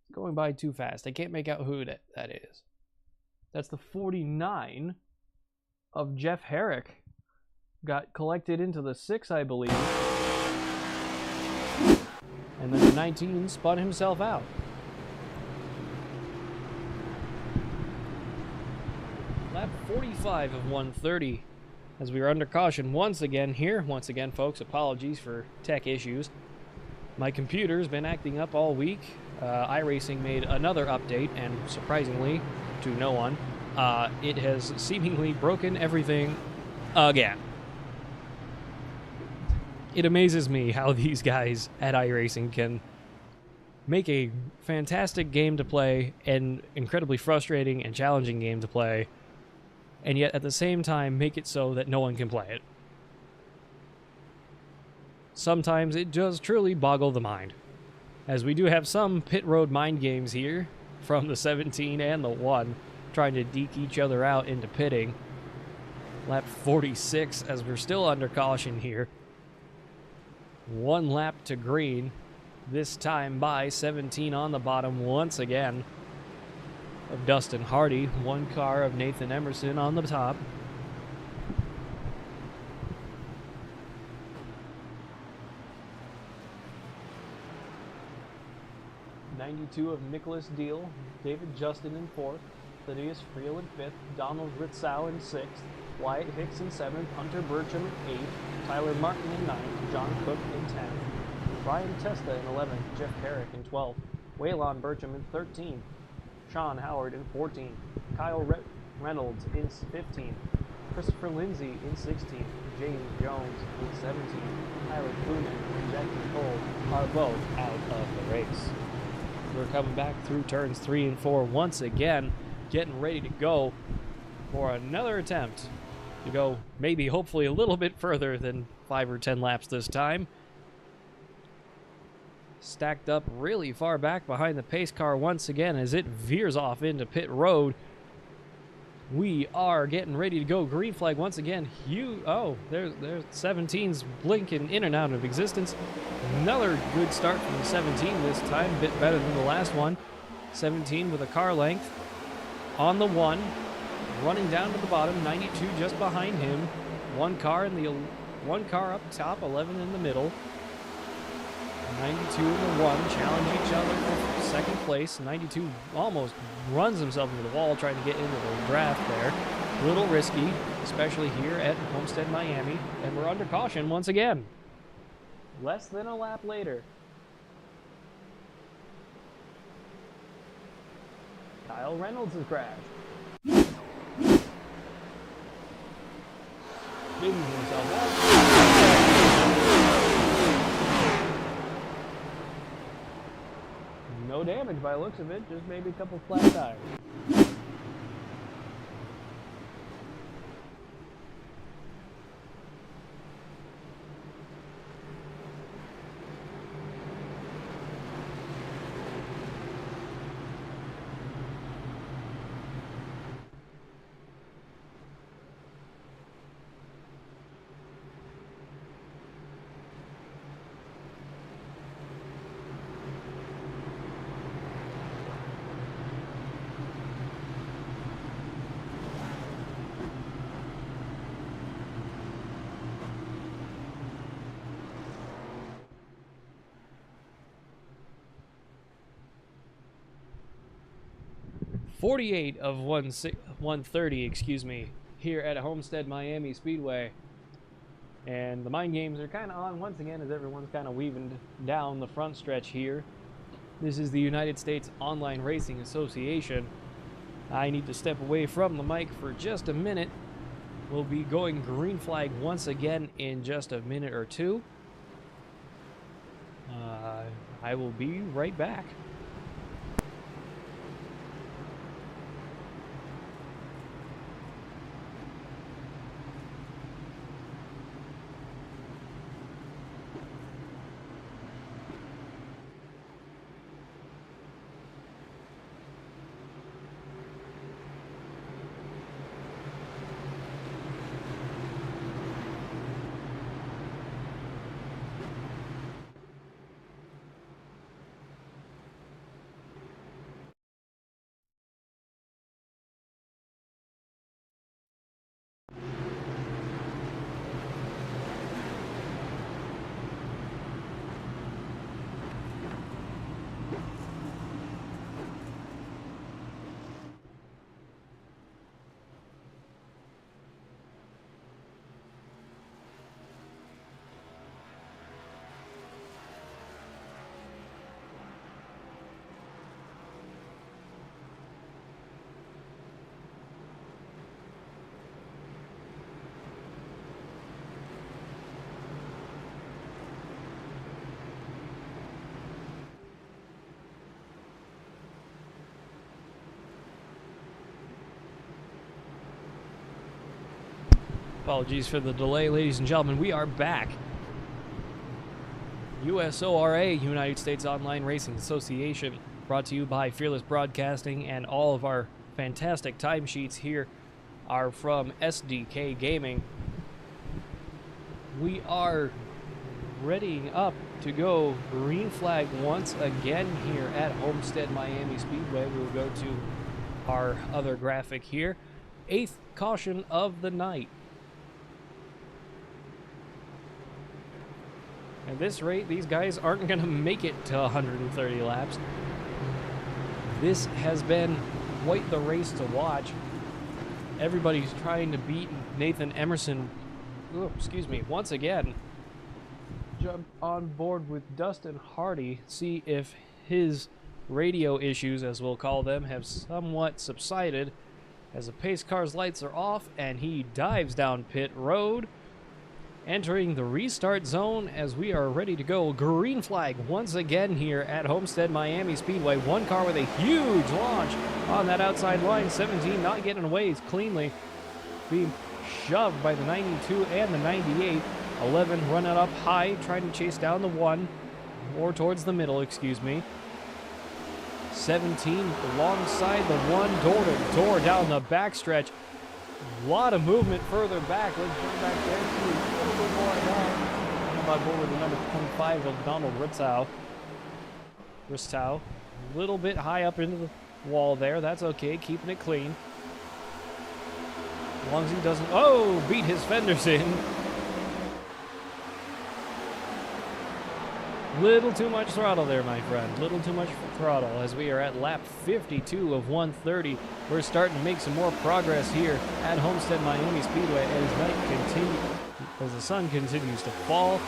It's going by too fast. I can't make out who that is. That's the 49 of Jeff Herrick. Got collected into the 6, I believe. And then the 19 spun himself out. Lap 45 of 130 as we are under caution once again here. Once again, folks, apologies for tech issues. My computer's been acting up all week. iRacing made another update, and surprisingly to no one, it has seemingly broken everything again. It amazes me how these guys at iRacing can make a fantastic game to play, and incredibly frustrating and challenging game to play, and yet at the same time make it so that no one can play it. Sometimes it does truly boggle the mind, as we do have some pit road mind games here from the 17 and the 1 trying to deke each other out into pitting. Lap 46 as we're still under caution here. 1 lap to green, this time by 17 on the bottom once again of Dustin Hardy. 1 car of Nathan Emerson on the top. '92 of Nicholas Deal, David Justin in 4th, Thaddeus Friel in 5th, Donald Ritzau in 6th, Wyatt Hicks in 7th, Hunter Burcham in 8th, Tyler Martin in 9th, John Cook in 10th, Brian Testa in 11th, Jeff Herrick in 12th, Waylon Burcham in 13th, Sean Howard in 14th, Kyle Reynolds in 15th, Christopher Lindsay in 16th, James Jones in 17th, Tyler Clunan and Jackson Cole are both out of the race. We're coming back through turns 3 and 4 once again, getting ready to go for another attempt to go maybe hopefully a little bit further than 5 or 10 laps this time. Stacked up really far back behind the pace car once again as it veers off into pit road. We are getting ready to go. Green flag once again. There's 17's blinking in and out of existence. Another good start from the 17 this time, a bit better than the last one. 17 with a car length on the 1, running down to the bottom. 92 just behind him. One car up top, 11 in the middle. 92 and the 1 challenge each other for second place. 92 almost runs himself into the wall trying to get into the draft there. A little risky, especially here at Homestead, Miami. And we're under caution once again. Less than a lap later. Kyle Reynolds has crashed. Digging himself out. No damage by the looks of it, just maybe a couple flat tires. .48 of 130, excuse me, here at Homestead Miami Speedway. And the mind games are kind of on once again as everyone's kind of weaving down the front stretch here. This is the United States Online Racing Association. I need to step away from the mic for just a minute. We'll be going green flag once again in just a minute or two. I will be right back. Apologies for the delay, ladies and gentlemen. We are back. USORA, United States Online Racing Association, brought to you by Fearless Broadcasting, and all of our fantastic timesheets here are from SDK Gaming. We are readying up to go green flag once again here at Homestead Miami Speedway. We will go to our other graphic here. 8th caution of the night. At this rate, these guys aren't going to make it to 130 laps. This has been quite the race to watch. Everybody's trying to beat Nathan Emerson, once again. Jump on board with Dustin Hardy, see if his radio issues, as we'll call them, have somewhat subsided as the pace car's lights are off and he dives down pit road, entering the restart zone as we are ready to go. Green flag once again here at Homestead Miami Speedway. One car with a huge launch on that outside line. 17 not getting away cleanly, being shoved by the 92 and the 98. 11 running up high, trying to chase down the 1, or towards the middle, excuse me. 17 alongside the 1, door to door down the backstretch. A lot of movement further back. Let's jump back there and see a little bit more of that. I'm on board with the number 25 of Donald Ristow. A little bit high up into the wall there. That's okay, keeping it clean. As long as he doesn't, beat his fenders in. Little too much throttle there, my friend. Little too much throttle as we are at lap 52 of 130. We're starting to make some more progress here at Homestead Miami Speedway as the sun continues to fall.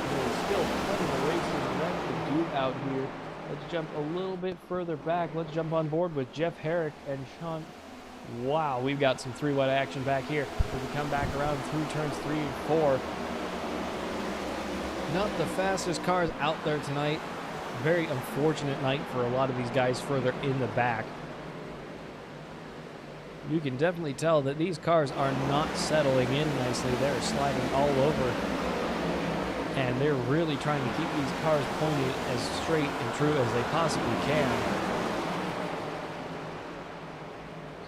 There's still plenty of racing left to do out here. Let's jump a little bit further back. Let's jump on board with Jeff Herrick and Sean. Wow, we've got some three-wide action back here as we come back around through turns 3 and 4. Not the fastest cars out there tonight. Very unfortunate night for a lot of these guys further in the back. You can definitely tell that these cars are not settling in nicely. They're sliding all over. And they're really trying to keep these cars pointed as straight and true as they possibly can.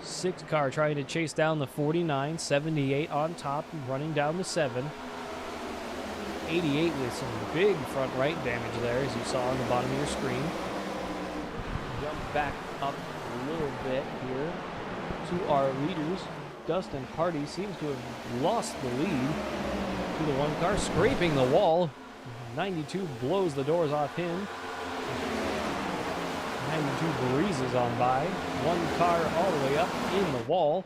6 car trying to chase down the 49, 78 on top, running down the 7. 88 with some big front right damage there, as you saw on the bottom of your screen. Jump back up a little bit here to our leaders. Dustin Hardy seems to have lost the lead to the 1 car, scraping the wall. 92 blows the doors off him. 92 breezes on by. 1 car all the way up in the wall.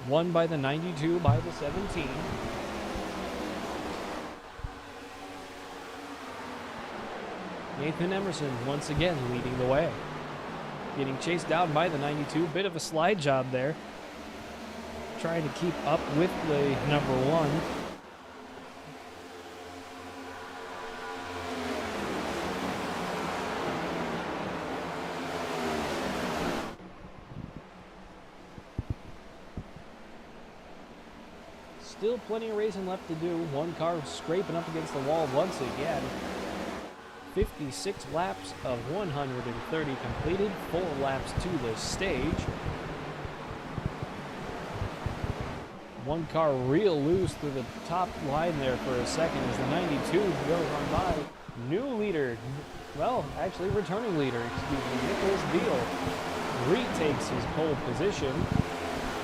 Won by the 92 by the 17. Nathan Emerson once again leading the way. Getting chased down by the 92. Bit of a slide job there. Trying to keep up with the number 1. Still plenty of racing left to do. 1 car scraping up against the wall once again. 56 laps of 130 completed. 4 laps to the stage. 1 car real loose through the top line there for a second as the 92 goes on by. New leader, well, actually returning leader, excuse me, Nicholas Deal retakes his pole position.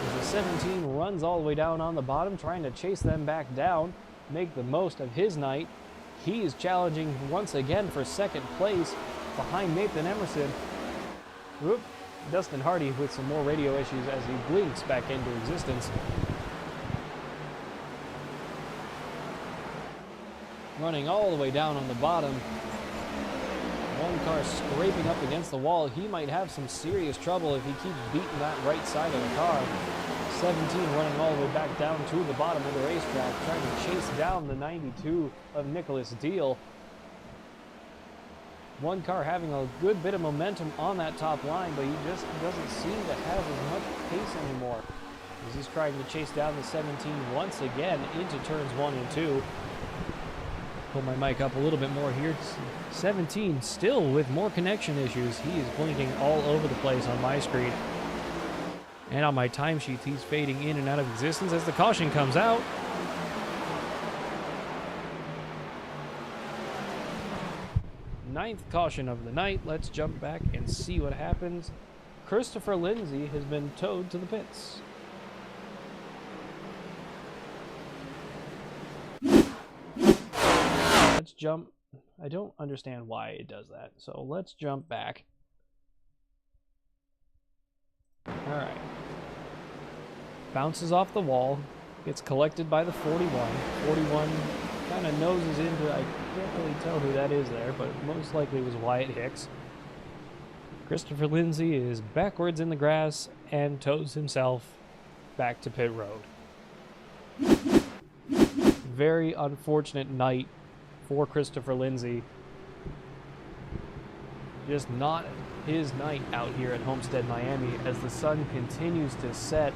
As the 17 runs all the way down on the bottom, trying to chase them back down, make the most of his night. He is challenging once again for 2nd place behind Nathan Emerson. Whoop. Dustin Hardy with some more radio issues as he blinks back into existence. Running all the way down on the bottom. 1 car scraping up against the wall. He might have some serious trouble if he keeps beating that right side of the car. 17 running all the way back down to the bottom of the racetrack, trying to chase down the 92 of Nicholas Deal. 1 car having a good bit of momentum on that top line, but he just doesn't seem to have as much pace anymore. As he's trying to chase down the 17 once again into turns 1 and 2. Pull my mic up a little bit more here. 17 still with more connection issues. He is blinking all over the place on my screen. And on my timesheets, he's fading in and out of existence as the caution comes out. Ninth caution of the night. Let's jump back and see what happens. Christopher Lindsay has been towed to the pits. Let's jump. I don't understand why it does that. So let's jump back. All right. Bounces off the wall. Gets collected by the 41. 41 kind of noses into, I can't really tell who that is there, but most likely was Wyatt Hicks. Christopher Lindsay is backwards in the grass and tows himself back to pit road. Very unfortunate night for Christopher Lindsay. Just not his night out here at Homestead Miami as the sun continues to set.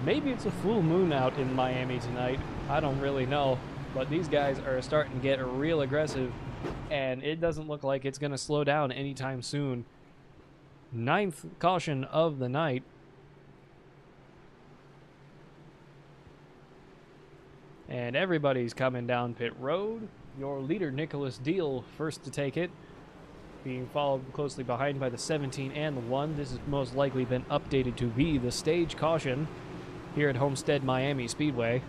Maybe it's a full moon out in Miami tonight. I don't really know. But these guys are starting to get real aggressive, and it doesn't look like it's going to slow down anytime soon. Ninth caution of the night. And everybody's coming down pit road. Your leader, Nicholas Deal, first to take it, being followed closely behind by the 17 and the 1. This has most likely been updated to be the stage caution. here at Homestead Miami Speedway.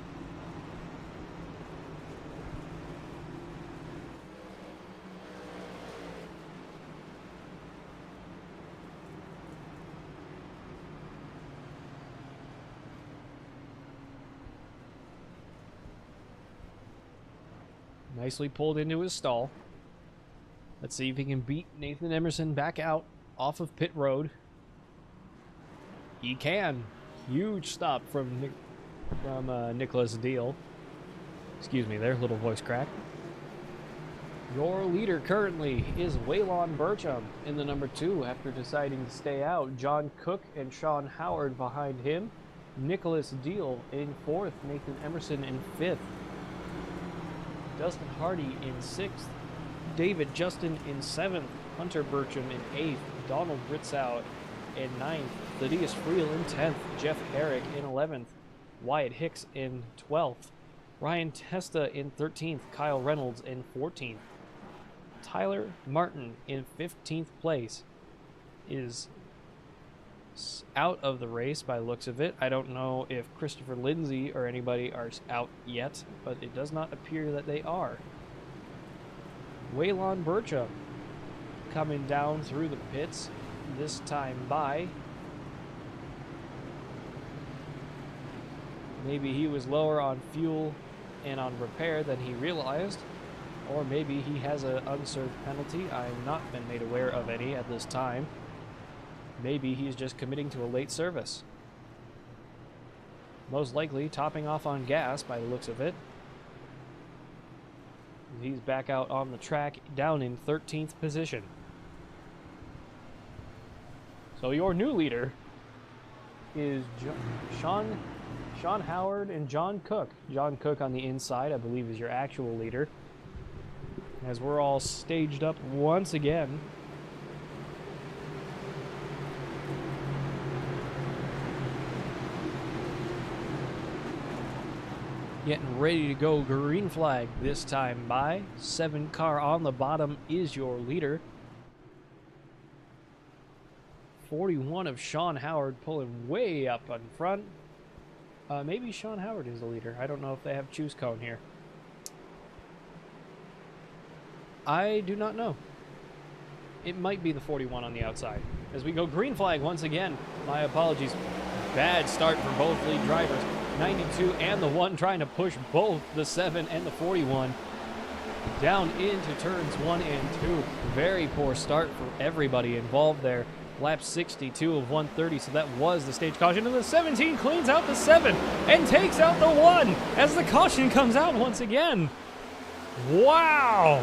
Nicely pulled into his stall. Let's see if he can beat Nathan Emerson back out off of pit road. He can. Huge stop from Nicholas Deal. Excuse me there, little voice crack. Your leader currently is Waylon Burcham in the number 2 after deciding to stay out. John Cook and Sean Howard behind him. Nicholas Deal in 4th. Nathan Emerson in 5th. Dustin Hardy in 6th. David Justin in 7th. Hunter Burcham in 8th. Donald Ritzow in 9th. Thaddeus Friel in 10th. Jeff Herrick in 11th. Wyatt Hicks in 12th. Ryan Testa in 13th. Kyle Reynolds in 14th. Tyler Martin in 15th place is out of the race by the looks of it. I don't know if Christopher Lindsay or anybody are out yet, but it does not appear that they are. Waylon Burcham coming down through the pits, this time by. Maybe he was lower on fuel and on repair than he realized, or maybe he has an unserved penalty. I've not been made aware of any at this time. Maybe he's just committing to a late service. Most likely topping off on gas by the looks of it. He's back out on the track, down in 13th position. So your new leader is Sean Howard and John Cook. John Cook on the inside, I believe, is your actual leader. As we're all staged up once again. Getting ready to go green flag this time by. 7 car on the bottom is your leader. 41 of Sean Howard pulling way up in front. Maybe Sean Howard is the leader. I don't know if they have choose cone here. I do not know. It might be the 41 on the outside. As we go green flag once again. My apologies. Bad start for both lead drivers. 92 and the 1 trying to push both the 7 and the 41 down into turns 1 and 2. Very poor start for everybody involved there. Lap 62 of 130, so that was the stage caution. And the 17 cleans out the 7 and takes out the 1 as the caution comes out once again. Wow!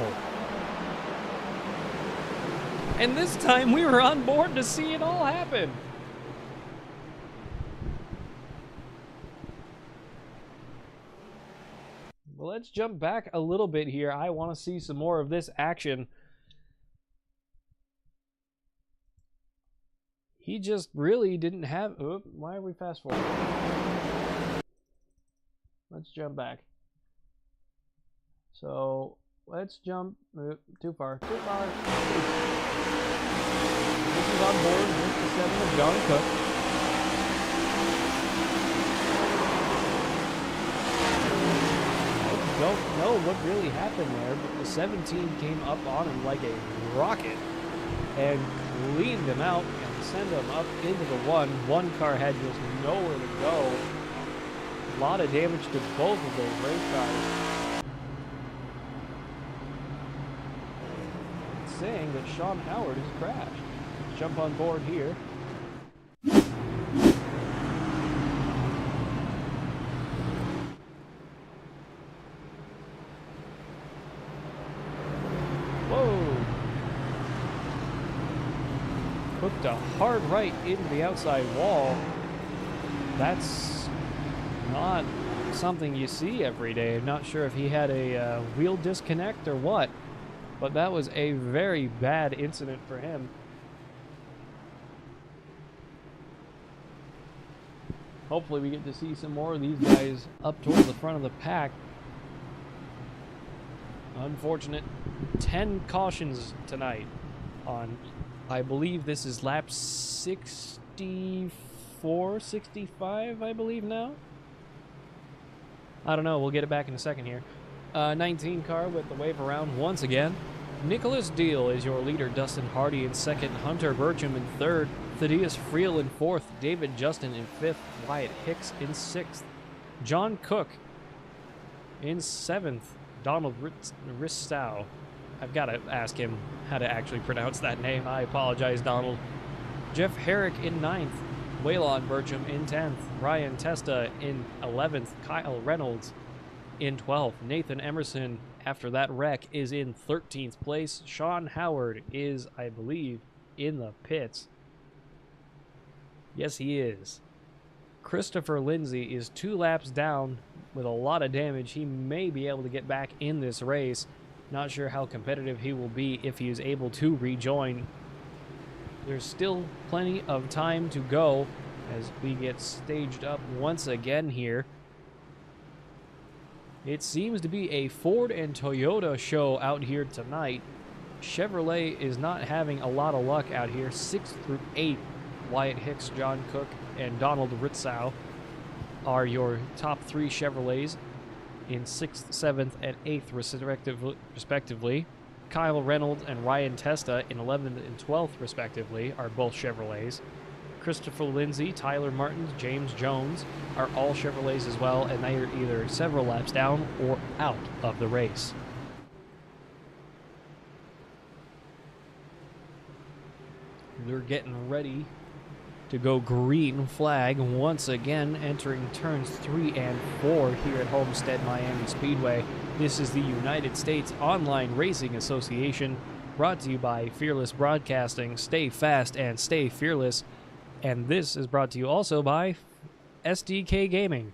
And this time we were on board to see it all happen. Well, let's jump back a little bit here. I want to see some more of this action. He just really didn't have... Oop, why are we fast forward? Let's jump back. So, let's jump... too far. Too far. This is on board with the 7 of John Cook. I don't know what really happened there, but the 17 came up on him like a rocket and cleaned him out and sent him up into the 1. One car had just nowhere to go. A lot of damage to both of those race cars. It's saying that Sean Howard has crashed. Let's jump on board here. Hooked a hard right into the outside wall. That's not something you see every day. I'm not sure if he had a wheel disconnect or what, but that was a very bad incident for him. Hopefully we get to see some more of these guys up towards the front of the pack. Unfortunate. 10 cautions tonight on... I believe this is lap 64 64.65, I believe now. I don't know. We'll get it back in a second here. 19 car with the wave around once again. Nicholas Deal is your leader. Dustin Hardy in second. Hunter Burcham in third. Thaddeus Friel in fourth. David Justin in fifth. Wyatt Hicks in sixth. John Cook in seventh. Donald Ristow. I've got to ask him how to actually pronounce that name. I apologize, Donald. Jeff Herrick in ninth. Waylon Burcham in 10th. Ryan Testa in 11th. Kyle Reynolds in 12th. Nathan Emerson, after that wreck, is in 13th place. Sean Howard is, I believe, in the pits. Yes, he is. Christopher Lindsay is 2 laps down with a lot of damage. He may be able to get back in this race. Not sure how competitive he will be if he is able to rejoin. There's still plenty of time to go as we get staged up once again here. It seems to be a Ford and Toyota show out here tonight. Chevrolet is not having a lot of luck out here. 6 through 8, Wyatt Hicks, John Cook, and Donald Ritzau are your top 3 Chevrolets in 6th, 7th, and 8th respectively. Kyle Reynolds and Ryan Testa in 11th and 12th respectively are both Chevrolets. Christopher Lindsay, Tyler Martins, James Jones are all Chevrolets as well, and they are either several laps down or out of the race. They're getting ready to go green flag once again, entering turns 3 and 4 here at Homestead Miami Speedway. This is the United States Online Racing Association, brought to you by Fearless Broadcasting. Stay fast and stay fearless. And this is brought to you also by SDK Gaming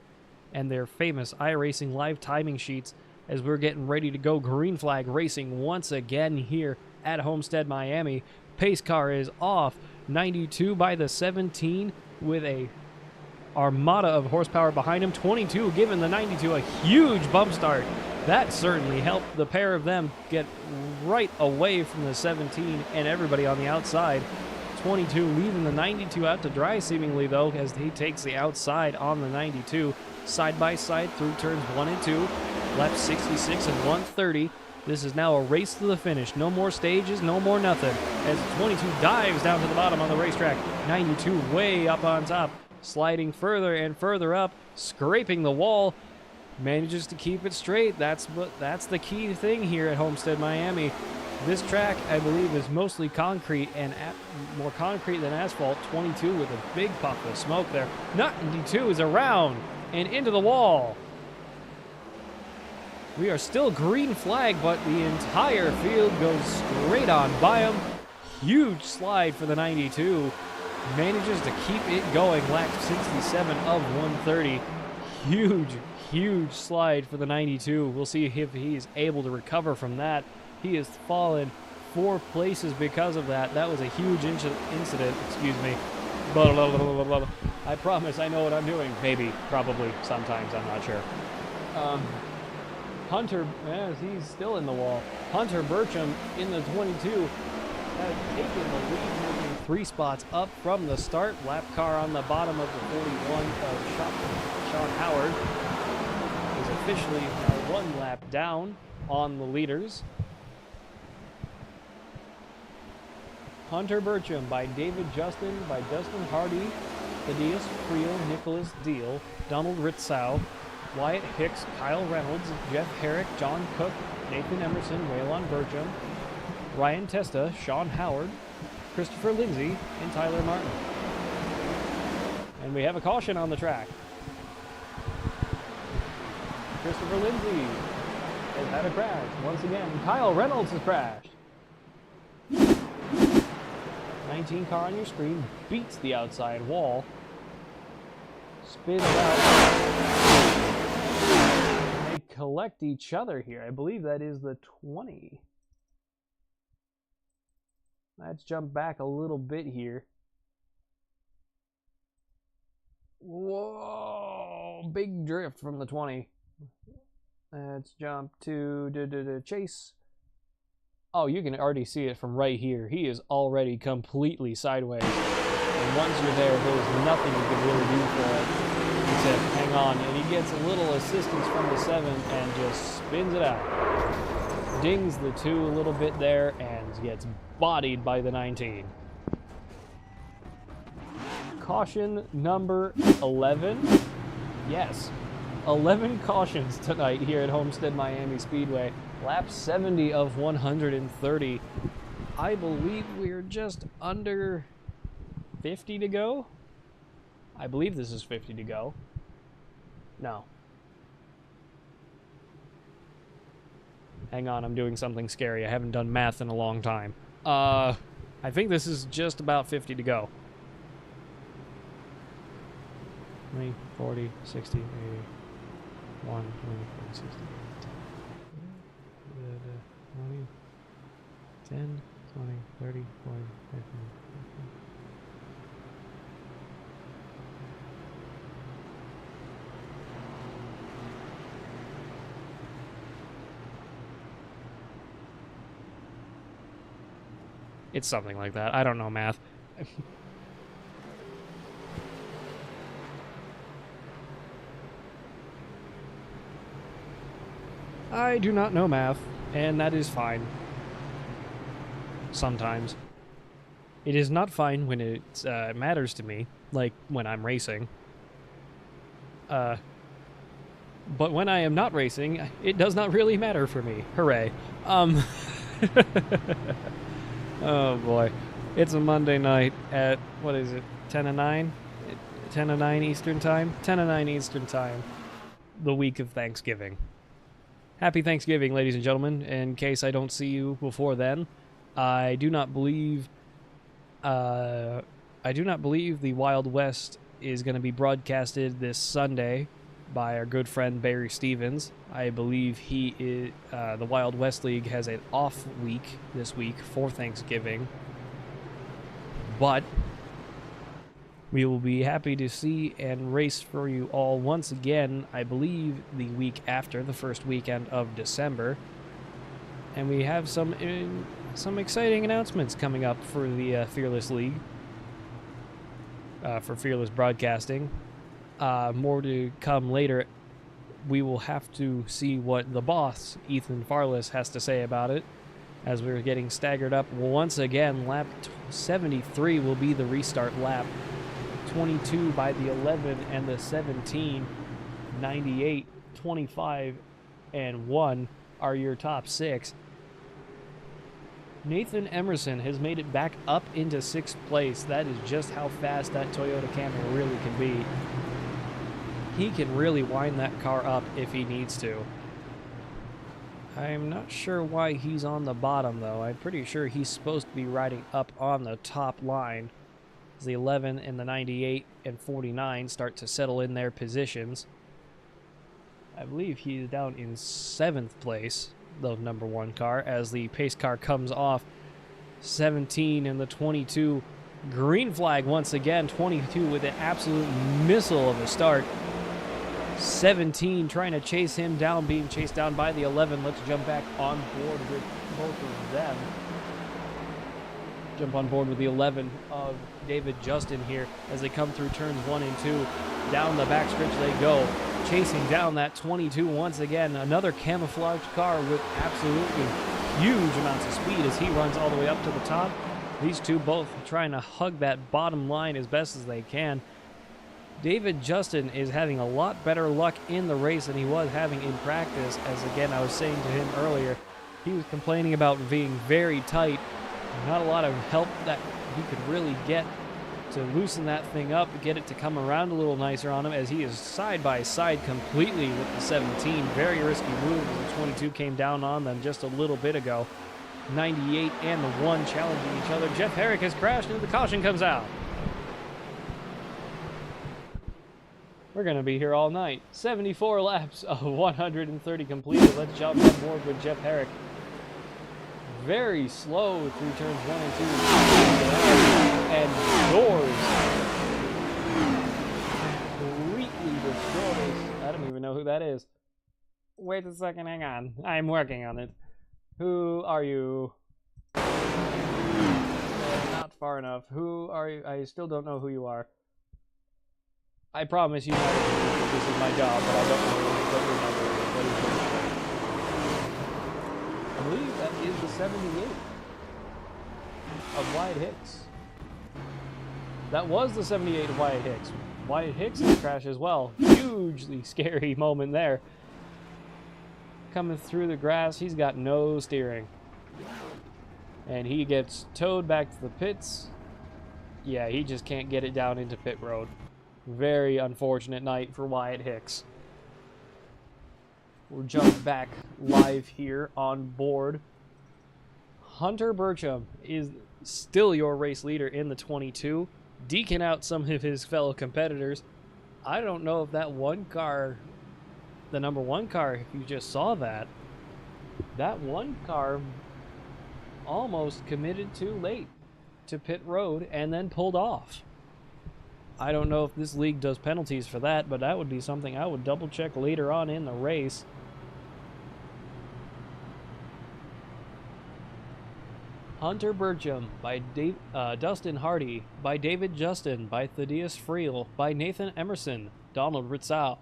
and their famous iRacing live timing sheets, as we're getting ready to go green flag racing once again here at Homestead Miami. Pace car is off. 92 by the 17 with a armada of horsepower behind him. 22 giving the 92 a huge bump start. That certainly helped the pair of them get right away from the 17 and everybody on the outside. 22 leaving the 92 out to dry seemingly, though, as he takes the outside on the 92. Side by side through turns 1 and 2. Left 66 and 130. This is now a race to the finish. No more stages, no more nothing. As 22 dives down to the bottom on the racetrack. 92 way up on top. Sliding further and further up. Scraping the wall. Manages to keep it straight. That's the key thing here at Homestead Miami. This track, I believe, is mostly concrete and more concrete than asphalt. 22 with a big puff of smoke there. 92 is around and into the wall. We are still green flag, but the entire field goes straight on by him. Huge slide for the 92. Manages to keep it going. Lap 67 of 130. Huge slide for the 92. We'll see if he's able to recover from that. He has fallen 4 places because of that. That was a huge incident. Excuse me. I promise I know what I'm doing. Maybe, probably, sometimes, I'm not sure. Hunter, he's still in the wall. Hunter Burcham in the 22 has taken the lead, moving 3 spots up from the start. Lap car on the bottom of the 41 of Sean Howard is officially now 1 lap down on the leaders. Hunter Burcham by David Justin, by Dustin Hardy, Thaddeus Friel, Nicholas Deal, Donald Ritzau, Wyatt Hicks, Kyle Reynolds, Jeff Herrick, John Cook, Nathan Emerson, Waylon Burcham, Ryan Testa, Sean Howard, Christopher Lindsay, and Tyler Martin. And we have a caution on the track. Christopher Lindsay has had a crash once again. Kyle Reynolds has crashed. 19 car on your screen beats the outside wall. Spins out. They collect each other here. I believe that is the 20. Let's jump back a little bit here. Whoa! Big drift from the 20. Let's jump to Chase. Oh, you can already see it from right here. He is already completely sideways. and once you're there, there's nothing you can really do for it except hang on. And he gets a little assistance from the 7 and just spins it out. Dings the 2 a little bit there and gets bodied by the 19. Caution number 11. Yes, 11 cautions tonight here at Homestead Miami Speedway. Lap 70 of 130. I believe we're just under 50 to go. I believe this is 50 to go. No. Hang on, I'm doing something scary. I haven't done math in a long time. I think this is just about 50 to go. 20, 40, 60, 80, 1, 20, 40, 60, 20, 10, 20, 30, 40, 50, 50. It's something like that. I don't know math. I do not know math, and that is fine. Sometimes. It is not fine when it matters to me, like when I'm racing. But when I am not racing, it does not really matter for me. Hooray. Oh boy. It's a Monday night at, what is it, 10 to 9? 10 to 9 Eastern Time? 10 to 9 Eastern Time. The week of Thanksgiving. Happy Thanksgiving, ladies and gentlemen. In case I don't see you before then, I do not believe the Wild West is going to be broadcasted this Sunday by our good friend Barry Stevens. I believe he is the Wild West League has an off week this week for Thanksgiving, but we will be happy to see and race for you all once again, I believe, the week after, the first weekend of December. And we have some exciting announcements coming up for the Fearless League, for Fearless Broadcasting. More to come later. We will have to see what the boss, Ethan Farless, has to say about it, as we're getting staggered up. Once again, lap 73 will be the restart lap. 22 by the 11 and the 17, 98, 25, and 1 are your top 6. Nathan Emerson has made it back up into 6th place. That is just how fast that Toyota Camry really can be. He can really wind that car up if he needs to. I'm not sure why he's on the bottom, though. I'm pretty sure he's supposed to be riding up on the top line. As the 11 and the 98 and 49 start to settle in their positions. I believe he's down in 7th place, the number 1 car, as the pace car comes off. 17 and the 22. Green flag once again. 22 with an absolute missile of a start. 17 trying to chase him down, being chased down by the 11. Let's jump back on board with both of them. Jump on board with the 11 of David Justin here as they come through turns 1 and 2. Down the backstretch they go, chasing down that 22 once again. Another camouflaged car with absolutely huge amounts of speed as he runs all the way up to the top. These two both trying to hug that bottom line as best as they can. David Justin is having a lot better luck in the race than he was having in practice, as again I was saying to him earlier, he was complaining about being very tight. Not a lot of help that he could really get to loosen that thing up, get it to come around a little nicer on him, as he is side by side completely with the 17. Very risky move as the 22 came down on them just a little bit ago. 98 and the 1 challenging each other. Jeff Herrick has crashed and the caution comes out. We're going to be here all night. 74 laps of 130 completed. Let's jump on board with Jeff Herrick. Very slow through turns 1 and 2. And doors completely destroys. I don't even know who that is. Wait a second, hang on. I'm working on it. Who are you? Not far enough. Who are you? I still don't know who you are. I promise you this is my job, but I don't know what your number is. What is your I believe that is the 78 of Wyatt Hicks. That was the 78 of Wyatt Hicks. Wyatt Hicks in the crash as well. Hugely scary moment there. Coming through the grass, he's got no steering. And he gets towed back to the pits. Yeah, he just can't get it down into pit road. Very unfortunate night for Wyatt Hicks. We'll jump back live here on board. Hunter Burcham is still your race leader in the 22, deking out some of his fellow competitors. I don't know if that one car, the number 1 car, if you just saw that, that one car almost committed too late to pit road and then pulled off. I don't know if this league does penalties for that, but that would be something I would double check later on in the race. Hunter Burcham by Dustin Hardy, by David Justin, by Thaddeus Friel, by Nathan Emerson, Donald Ritzau,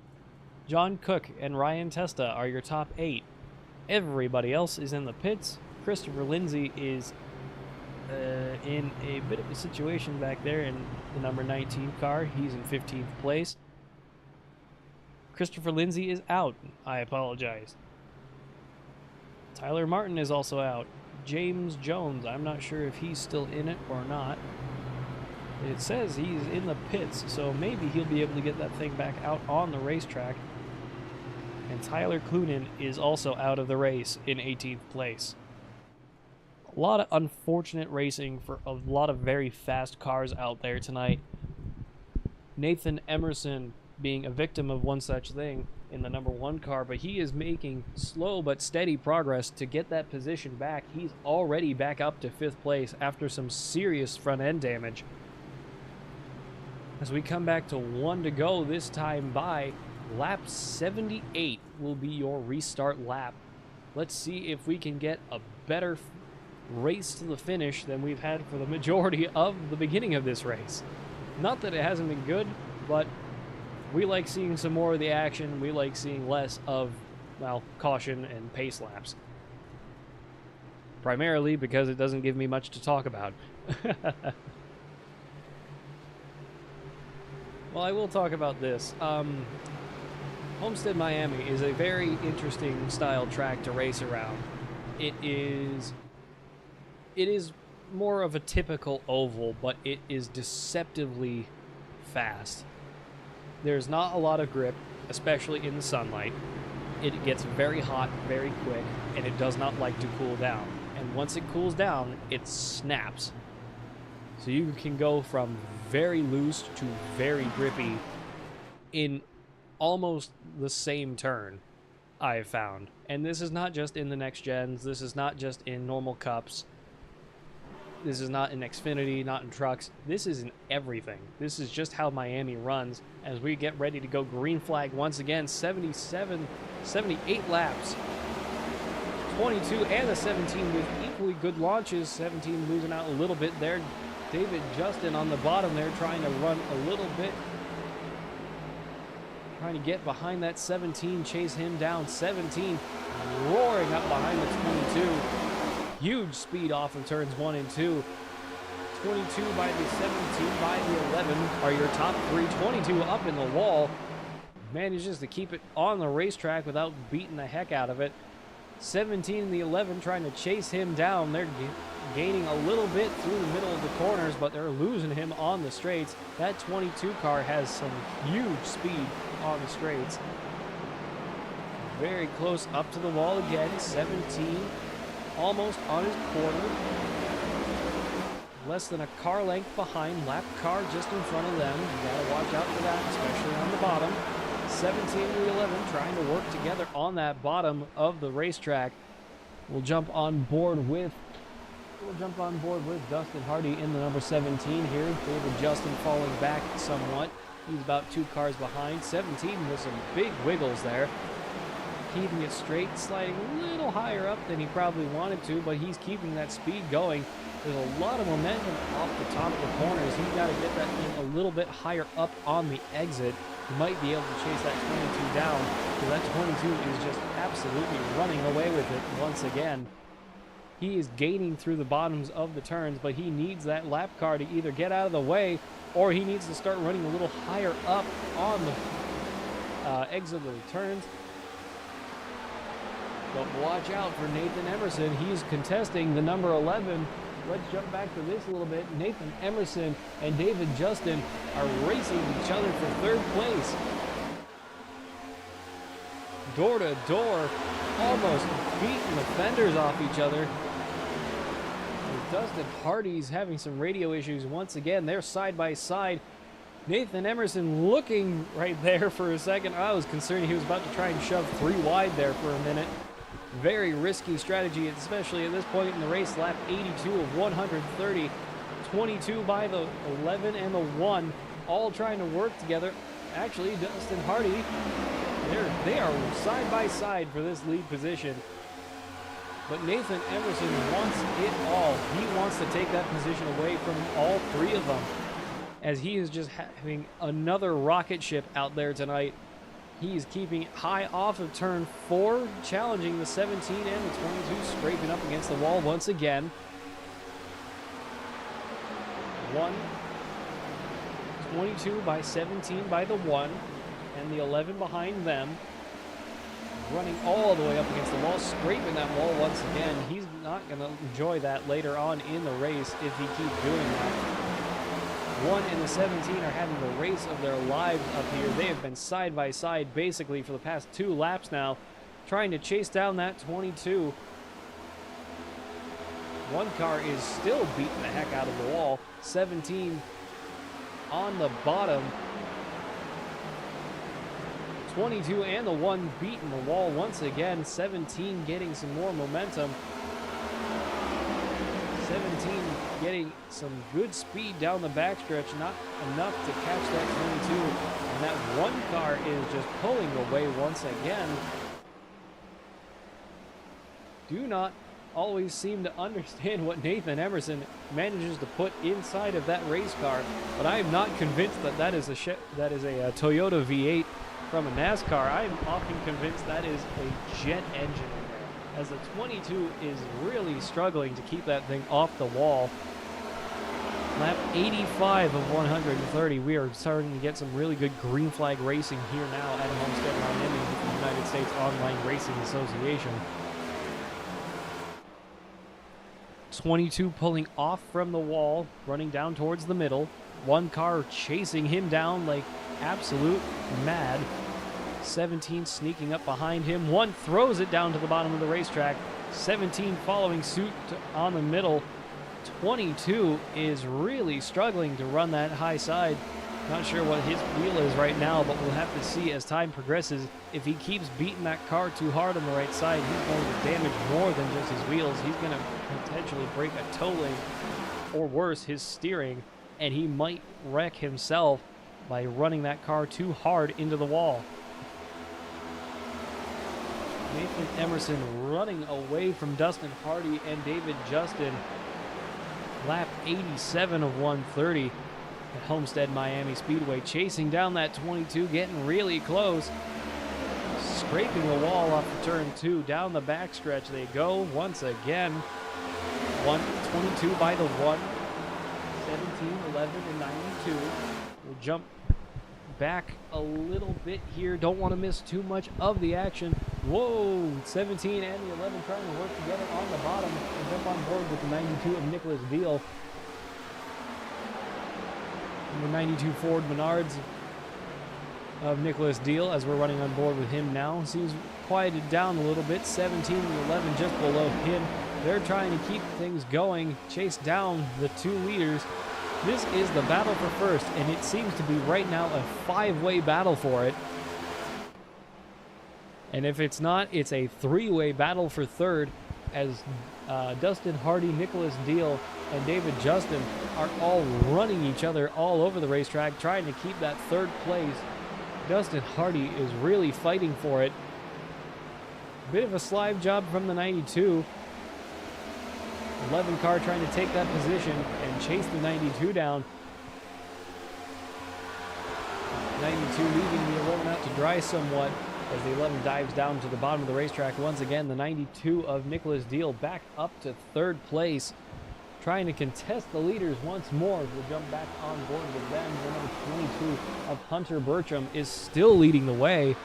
John Cook, and Ryan Testa are your top 8. Everybody else is in the pits. Christopher Lindsay is in a bit of a situation back there in the number 19 car. He's in 15th place. Christopher Lindsay is out. I apologize. Tyler Martin is also out. James Jones, I'm not sure if he's still in it or not. It says he's in the pits, so maybe he'll be able to get that thing back out on the racetrack. And Tyler Clunan is also out of the race in 18th place. A lot of unfortunate racing for a lot of very fast cars out there tonight. Nathan Emerson being a victim of one such thing in the number 1 car, but he is making slow but steady progress to get that position back. He's already back up to 5th place after some serious front end damage. As we come back to 1 to go this time by, lap 78 will be your restart lap. Let's see if we can get a better race to the finish than we've had for the majority of the beginning of this race. Not that it hasn't been good, but we like seeing some more of the action. We like seeing less of, well, caution and pace laps. Primarily because it doesn't give me much to talk about. Well, I will talk about this. Homestead Miami is a very interesting style track to race around. It is more of a typical oval, but it is deceptively fast. There's not a lot of grip, especially in the sunlight. It gets very hot very quick, and it does not like to cool down. And once it cools down, it snaps. So you can go from very loose to very grippy in almost the same turn, I have found. And this is not just in the next gens, this is not just in normal cups. This is not in Xfinity, not in trucks. This is in everything. This is just how Miami runs as we get ready to go green flag once again. 78 laps. 22 and the 17 with equally good launches. 17 losing out a little bit there. David Justin on the bottom there trying to run a little bit. Trying to get behind that 17, chase him down. 17 roaring up behind the 22. Huge speed off of turns 1 and 2. 22 by the 17 by the 11 are your top 3. 22 up in the wall. Manages to keep it on the racetrack without beating the heck out of it. 17 and the 11 trying to chase him down. They're gaining a little bit through the middle of the corners, but they're losing him on the straights. That 22 car has some huge speed on the straights. Very close up to the wall again. 17 almost on his quarter. Less than a car length behind. Lap car just in front of them. You gotta watch out for that, especially on the bottom. 17 and 11 trying to work together on that bottom of the racetrack. We'll jump on board with Dustin Hardy in the number 17 here. David Justin falling back somewhat. He's about 2 cars behind. 17 with some big wiggles there. keeping it straight, sliding a little higher up than he probably wanted to, but he's keeping that speed going. There's a lot of momentum off the top of the corners. He's got to get that thing a little bit higher up on the exit. He might be able to chase that 22 down, because that 22 is just absolutely running away with it once again. He is gaining through the bottoms of the turns, but he needs that lap car to either get out of the way, or he needs to start running a little higher up on the exit of the turns. But watch out for Nathan Emerson. He's contesting the number 11. Let's jump back to this a little bit. Nathan Emerson and David Justin are racing each other for third place. Door to door, almost beating the fenders off each other. Dustin Hardy's having some radio issues once again. They're side by side. Nathan Emerson looking right there for a second. I was concerned he was about to try and shove 3 wide there for a minute. Very risky strategy, especially at this point in the race. Lap 82 of 130. 22 by the 11 and the 1, all trying to work together. Actually, Dustin Hardy, they are side by side for this lead position. But Nathan Emerson wants it all. He wants to take that position away from all 3 of them, as he is just having another rocket ship out there tonight. He is keeping it high off of turn 4, challenging the 17 and the 22, scraping up against the wall once again. 22 by 17 by the 1, and the 11 behind them. Running all the way up against the wall, scraping that wall once again. He's not going to enjoy that later on in the race if he keeps doing that. 1 and the 17 are having the race of their lives up here. They have been side by side basically for the past 2 laps now, trying to chase down that 22. One car is still beating the heck out of the wall. 17 on the bottom. 22 and the 1 beating the wall once again. 17 getting some more momentum. 17 getting some good speed down the backstretch, not enough to catch that 22. And that 1 car is just pulling away once again. Do not always seem to understand what Nathan Emerson manages to put inside of that race car, but I am not convinced that that is a Toyota V8 from a NASCAR. I am often convinced that is a jet engine in there, as the 22 is really struggling to keep that thing off the wall. Lap 85 of 130. We are starting to get some really good green flag racing here now at Homestead, Miami with the United States Online Racing Association. 22 pulling off from the wall, running down towards the middle. 1 car chasing him down like absolute mad. 17 sneaking up behind him. 1 throws it down to the bottom of the racetrack. 17 following suit on the middle. 22 is really struggling to run that high side. Not sure what his wheel is right now, but we'll have to see as time progresses. If he keeps beating that car too hard on the right side, he's going to damage more than just his wheels. He's going to potentially break a toe link, or worse, his steering, and he might wreck himself by running that car too hard into the wall. Nathan Emerson running away from Dustin Hardy and David Justin. Lap 87 of 130 at Homestead Miami Speedway, chasing down that 22, getting really close. Scraping the wall off of turn 2, down the backstretch they go once again. 22 by the 1, 17, 11, and 92. We'll jump back a little bit here. Don't want to miss too much of the action. Whoa, 17 and the 11 trying to work together on the bottom and jump on board with the 92 of Nicholas Deal. And the 92 Ford Menards of Nicholas Deal, as we're running on board with him now. Seems quieted down a little bit. 17 and 11 just below him. They're trying to keep things going, chase down the 2 leaders. This is the battle for first, and it seems to be right now a 5-way battle for it. And if it's not, it's a 3-way battle for third, as Dustin Hardy, Nicholas Deal, and David Justin are all running each other all over the racetrack, trying to keep that 3rd place. Dustin Hardy is really fighting for it. Bit of a slide job from the 92. 11 car trying to take that position and chase the 92 down. 92 leaving the 11 out to dry somewhat as the 11 dives down to the bottom of the racetrack. Once again, the 92 of Nicholas Deal back up to third place, trying to contest the leaders once more. We'll jump back on board with them. The number 22 of Hunter Bertram is still leading the way,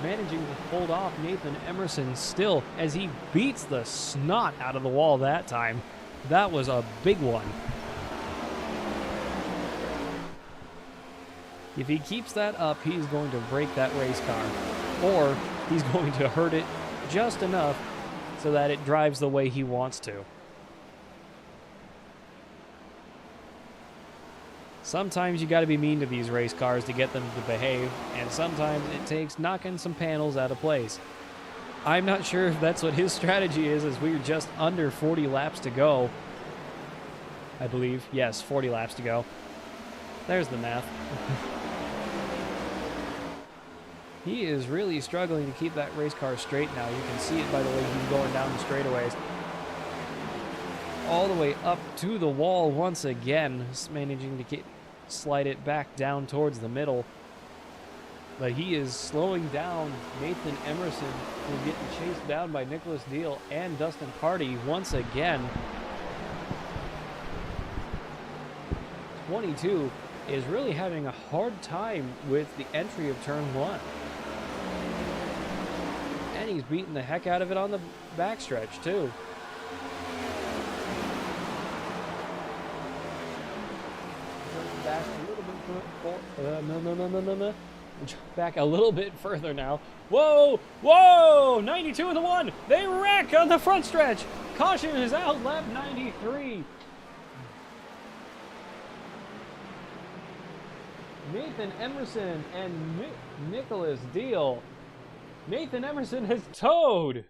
managing to hold off Nathan Emerson still as he beats the snot out of the wall that time. That was a big one. If he keeps that up, he's going to break that race car, or he's going to hurt it just enough so that it drives the way he wants to. Sometimes you got to be mean to these race cars to get them to behave, and sometimes it takes knocking some panels out of place. I'm not sure if that's what his strategy is, as we're just under 40 laps to go. I believe. Yes, 40 laps to go. There's the math. He is really struggling to keep that race car straight now. You can see it by the way he's going down the straightaways. All the way up to the wall once again, managing to slide it back down towards the middle. But he is slowing down Nathan Emerson, who's getting chased down by Nicholas Deal and Dustin Hardy once again. 22 is really having a hard time with the entry of turn 1. And he's beating the heck out of it on the backstretch too. Back a little bit back a little bit further now. Whoa! Whoa! 92 and the 1! They wreck on the front stretch! Caution is out, lap 93. Nathan Emerson and Nicholas Deal. Nathan Emerson has towed.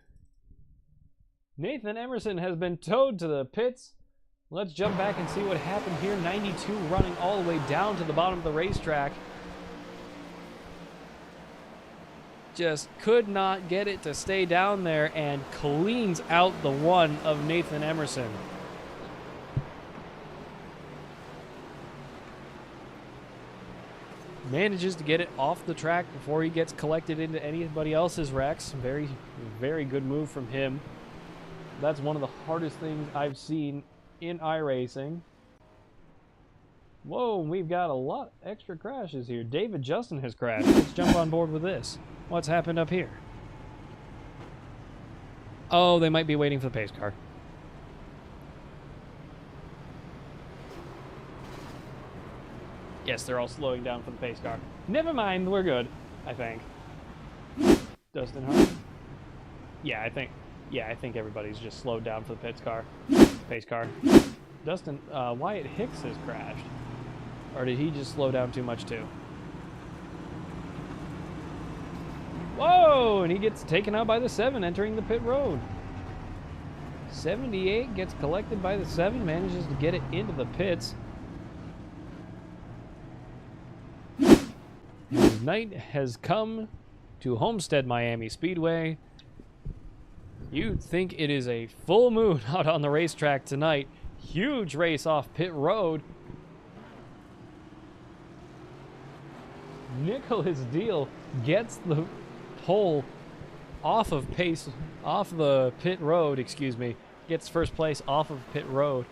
Nathan Emerson has been towed to the pits. Let's jump back and see what happened here. 92 running all the way down to the bottom of the racetrack. Just could not get it to stay down there and cleans out the 1 of Nathan Emerson. Manages to get it off the track before he gets collected into anybody else's wrecks. Very, very good move from him. That's one of the hardest things I've seen in iRacing. Whoa, we've got a lot extra crashes here. David Justin has crashed. Let's jump on board with this. What's happened up here? Oh, they might be waiting for the pace car. Yes, they're all slowing down for the pace car. Never mind, we're good, I think. Dustin Hart. Yeah, I think everybody's just slowed down for the pace car. Dustin, Wyatt Hicks has crashed. Or did he just slow down too much too? Whoa, and he gets taken out by the 7 entering the pit road. 78 gets collected by the 7, manages to get it into the pits. His night has come to Homestead Miami Speedway. You'd think it is a full moon out on the racetrack tonight. Huge race off pit road. Nicholas Deal gets the pole off of the pit road, gets first place off of pit road.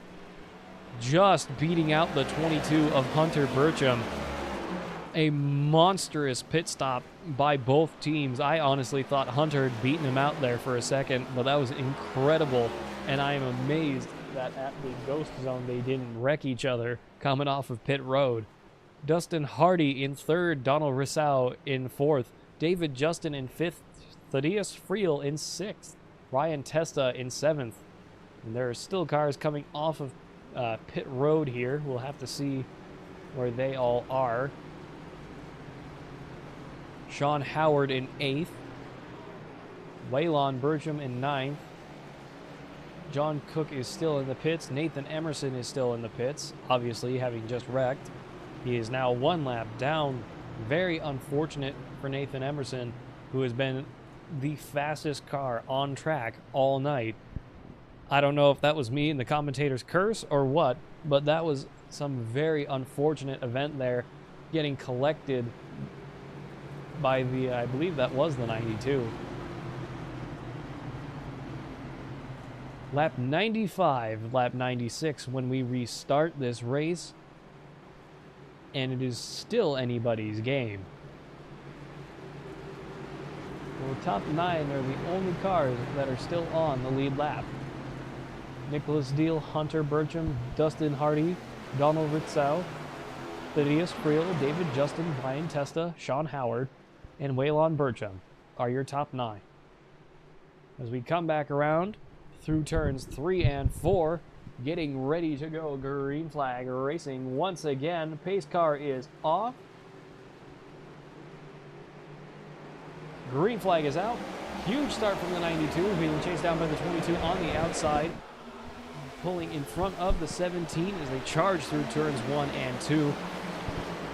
Just beating out the 22 of Hunter Bertram. A monstrous pit stop by both teams. I honestly thought Hunter had beaten him out there for a second, but that was incredible. And I am amazed that at the Ghost Zone they didn't wreck each other coming off of pit road. Dustin Hardy in 3rd, Donald Rissau in 4th, David Justin in 5th, Thaddeus Friel in 6th, Ryan Testa in 7th. And there are still cars coming off of pit road here. We'll have to see where they all are. Sean Howard in 8th. Waylon Bertram in 9th. John Cook is still in the pits. Nathan Emerson is still in the pits, obviously having just wrecked. He is now 1 lap down. Very unfortunate for Nathan Emerson, who has been the fastest car on track all night. I don't know if that was me and the commentator's curse or what, but that was some very unfortunate event there, getting collected by the, I believe that was the 92. Lap 95, lap 96 when we restart this race, and it is still anybody's game. Well, the top 9 are the only cars that are still on the lead lap. Nicholas Deal, Hunter Burcham, Dustin Hardy, Donald Ritzow, Thaddeus Friel, David Justin, Brian Testa, Sean Howard, and Waylon Burcham are your top 9. As we come back around through turns 3 and 4, getting ready to go, green flag racing once again. Pace car is off. Green flag is out. Huge start from the 92, being chased down by the 22 on the outside. Pulling in front of the 17 as they charge through turns 1 and 2.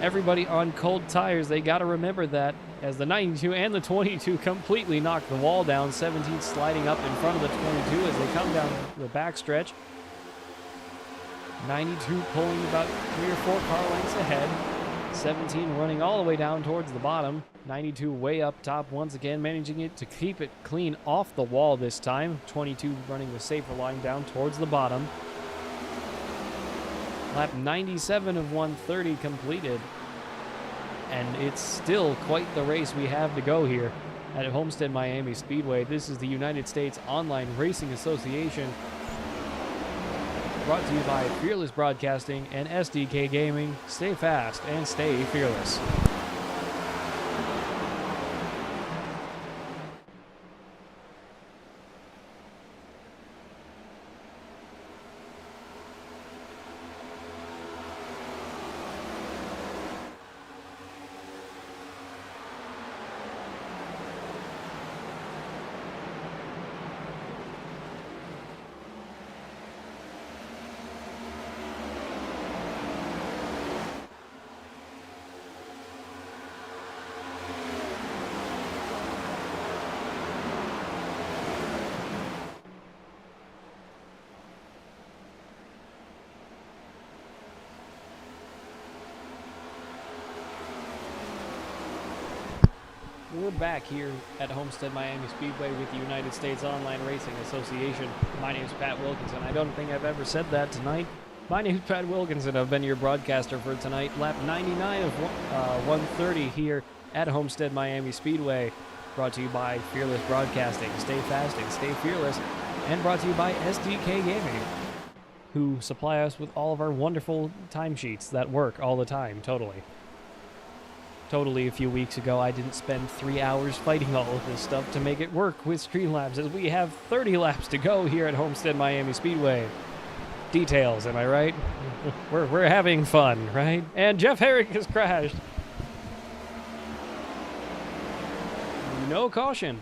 Everybody on cold tires, they got to remember that, as the 92 and the 22 completely knock the wall down. 17 sliding up in front of the 22 as they come down the backstretch. 92 pulling about 3 or 4 car lengths ahead. 17 running all the way down towards the bottom. 92 way up top once again, managing it to keep it clean off the wall this time. 22 running the safer line down towards the bottom. Lap 97 of 130 completed. And it's still quite the race we have to go here at Homestead Miami Speedway. This is the United States Online Racing Association, brought to you by Fearless Broadcasting and SDK Gaming. Stay fast and stay fearless. We're back here at Homestead Miami Speedway with the United States Online Racing Association. My name is Pat Wilkinson. I don't think I've ever said that tonight. My name is Pat Wilkinson. I've been your broadcaster for tonight. Lap 99 of 130 here at Homestead Miami Speedway. Brought to you by Fearless Broadcasting. Stay fast and stay fearless. And brought to you by SDK Gaming, who supply us with all of our wonderful timesheets that work all the time, totally. A few weeks ago, I didn't spend 3 hours fighting all of this stuff to make it work with Streamlabs, as we have 30 laps to go here at Homestead Miami Speedway. Details, am I right? We're having fun, right? And Jeff Herrick has crashed. No caution.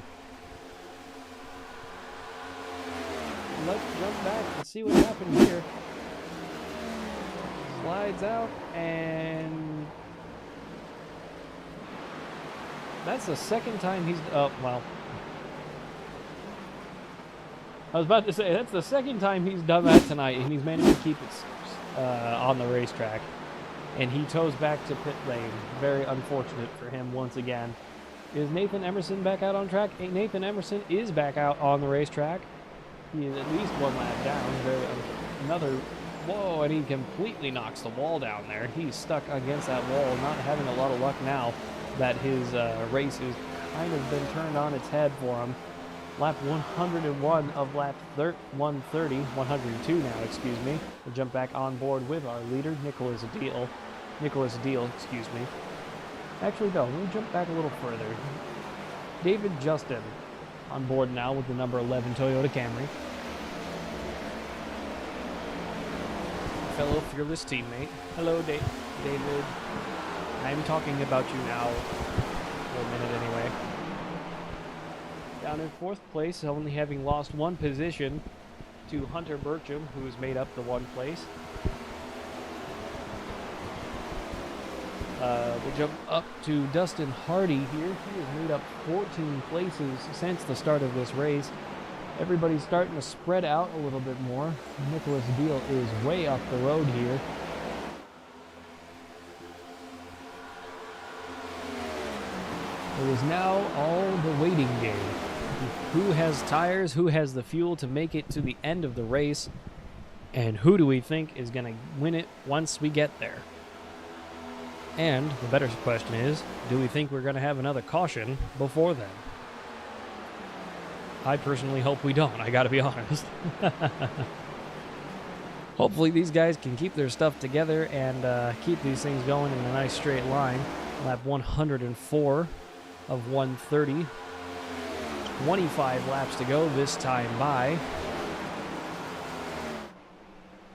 Let's jump back and see what happened here. Slides out, and that's the second time he's... Oh, well. I was about to say, that's the second time he's done that tonight, and he's managed to keep it on the racetrack. And he toes back to pit lane. Very unfortunate for him once again. Is Nathan Emerson back out on track? Nathan Emerson is back out on the racetrack. He is at least one lap down. Another... Whoa, and he completely knocks the wall down there. He's stuck against that wall, not having a lot of luck now that his race has kind of been turned on its head for him. Lap 101 of lap 102 now, excuse me. We'll jump back on board with our leader, Nicholas Deal, excuse me. Actually, no, we'll jump back a little further. David Justin on board now with the number 11 Toyota Camry. Fellow fearless teammate. Hello, David. I'm talking about you now, for a minute anyway. Down in 4th place, only having lost 1 position to Hunter Burcham, who's made up the 1 place. We'll jump up to Dustin Hardy here. He has made up 14 places since the start of this race. Everybody's starting to spread out a little bit more. Nicholas Deal is way up the road here. It is now all the waiting game. Who has tires, who has the fuel to make it to the end of the race, and who do we think is going to win it once we get there? And the better question is, do we think we're going to have another caution before then? I personally hope we don't, I gotta be honest. Hopefully these guys can keep their stuff together and keep these things going in a nice straight line. Lap 104 of 130. 25 laps to go this time by.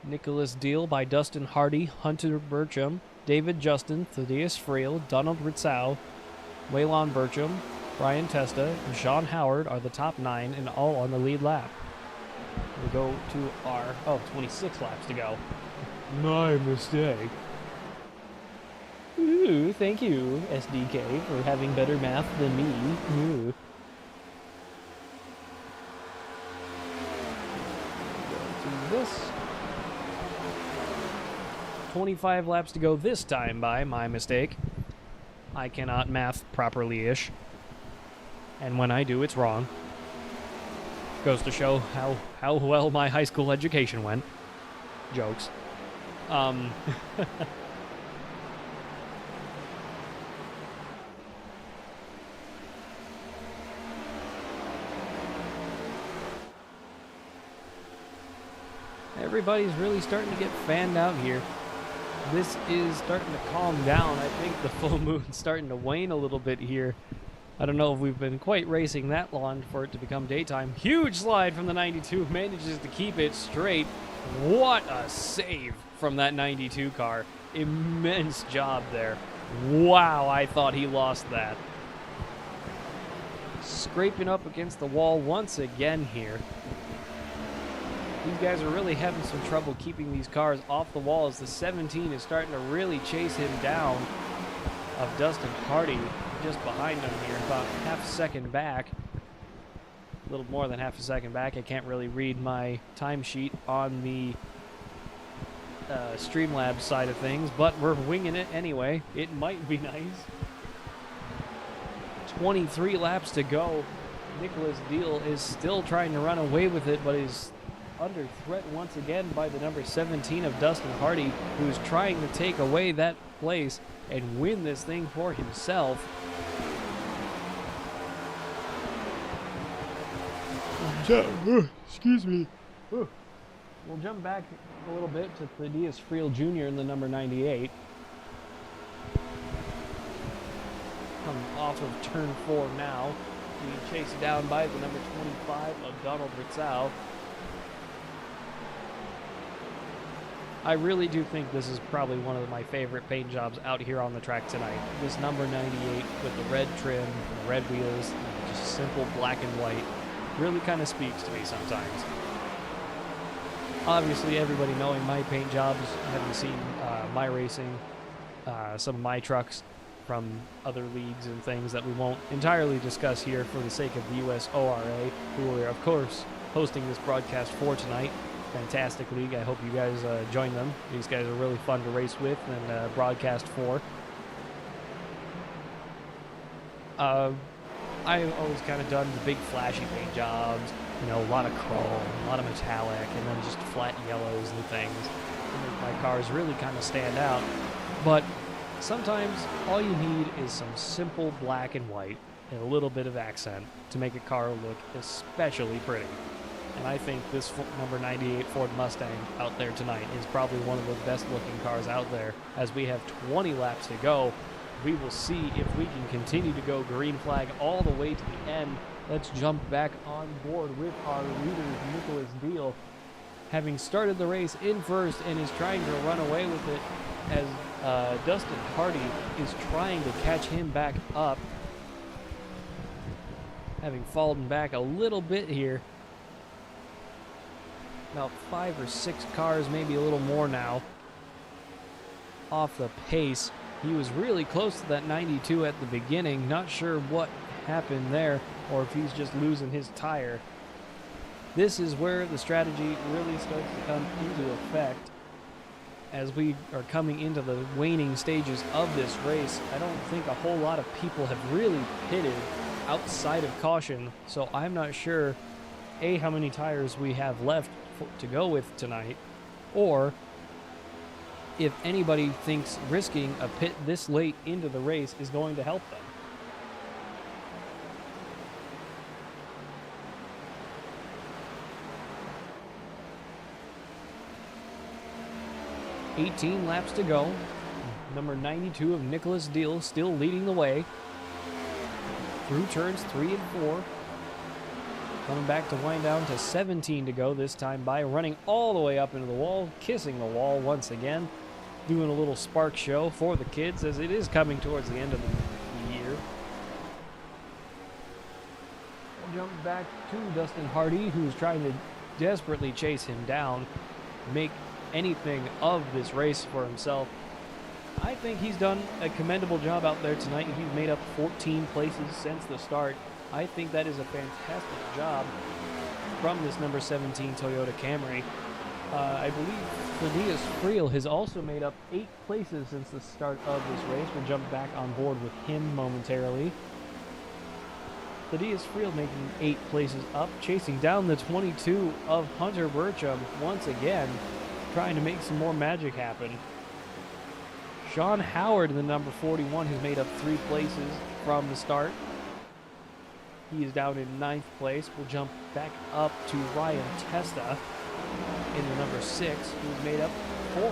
Nicholas Deal by Dustin Hardy, Hunter Burcham, David Justin, Thaddeus Friel, Donald Ritzau, Waylon Burcham, Brian Testa, and Sean Howard are the top 9 and all on the lead lap. We go to our, 26 laps to go. My mistake. Ooh, thank you, SDK, for having better math than me. Ooh. Go to this. 25 laps to go this time by, my mistake. I cannot math properly-ish. And when I do, it's wrong. Goes to show how well my high school education went. Jokes. Everybody's really starting to get fanned out here. This is starting to calm down. I think the full moon's starting to wane a little bit here. I don't know if we've been quite racing that long for it to become daytime. Huge slide from the 92. Manages to keep it straight. What a save from that 92 car. Immense job there. Wow, I thought he lost that. Scraping up against the wall once again here. These guys are really having some trouble keeping these cars off the wall as the 17 is starting to really chase him down. Of Dustin Hardy just behind him here, about half a second back. A little more than half a second back. I can't really read my timesheet on the Streamlabs side of things, but we're winging it anyway. It might be nice. 23 laps to go. Nicholas Deal is still trying to run away with it, but is under threat once again by the number 17 of Dustin Hardy, who's trying to take away that place and win this thing for himself. Excuse me. We'll jump back a little bit to Thaddeus Friel Jr. in the number 98. Coming off of turn 4 now. Being chased down by the number 25 of Donald Ritzau. I really do think this is probably one of my favorite paint jobs out here on the track tonight. This number 98 with the red trim, and the red wheels, and just simple black and white, really kind of speaks to me sometimes. Obviously, everybody knowing my paint jobs, having seen my racing, some of my trucks from other leagues and things that we won't entirely discuss here for the sake of the USORA, who are, of course, hosting this broadcast for tonight. Fantastic league. I hope you guys join them. These guys are really fun to race with and broadcast for. I've always kind of done the big flashy paint jobs, you know, a lot of chrome, a lot of metallic, and then just flat yellows and things to make my cars really kind of stand out. But sometimes all you need is some simple black and white and a little bit of accent to make a car look especially pretty. And I think this number 98 Ford Mustang out there tonight is probably one of the best looking cars out there. As we have 20 laps to go, we will see if we can continue to go green flag all the way to the end. Let's jump back on board with our leader, Nicholas Deal, having started the race in first and is trying to run away with it as Dustin Hardy is trying to catch him back up, having fallen back a little bit here. About 5 or 6 cars, maybe a little more now, off the pace. He was really close to that 92 at the beginning. Not sure what happened there, or if he's just losing his tire. This is where the strategy really starts to come into effect as we are coming into the waning stages of this race. I don't think a whole lot of people have really pitted outside of caution, so I'm not sure, A, how many tires we have left to go with tonight, or if anybody thinks risking a pit this late into the race is going to help them. "18 laps to go." Number 92 of Nicholas Deal still leading the way through turns 3 and 4. Coming back to wind down to 17 to go this time by, running all the way up into the wall, kissing the wall once again, doing a little spark show for the kids as it is coming towards the end of the year. We'll jump back to Dustin Hardy, who's trying to desperately chase him down, make anything of this race for himself. I think he's done a commendable job out there tonight. He's made up 14 places since the start. I think that is a fantastic job from this number 17 Toyota Camry. I believe Thaddeus Friel has also made up 8 places since the start of this race. We'll jump back on board with him momentarily. Thaddeus Friel making 8 places up, chasing down the 22 of Hunter Burcham once again, trying to make some more magic happen. Sean Howard, the number 41, has made up 3 places from the start. He is down in 9th place. We'll jump back up to Ryan Testa in the number 6, who's made up 4.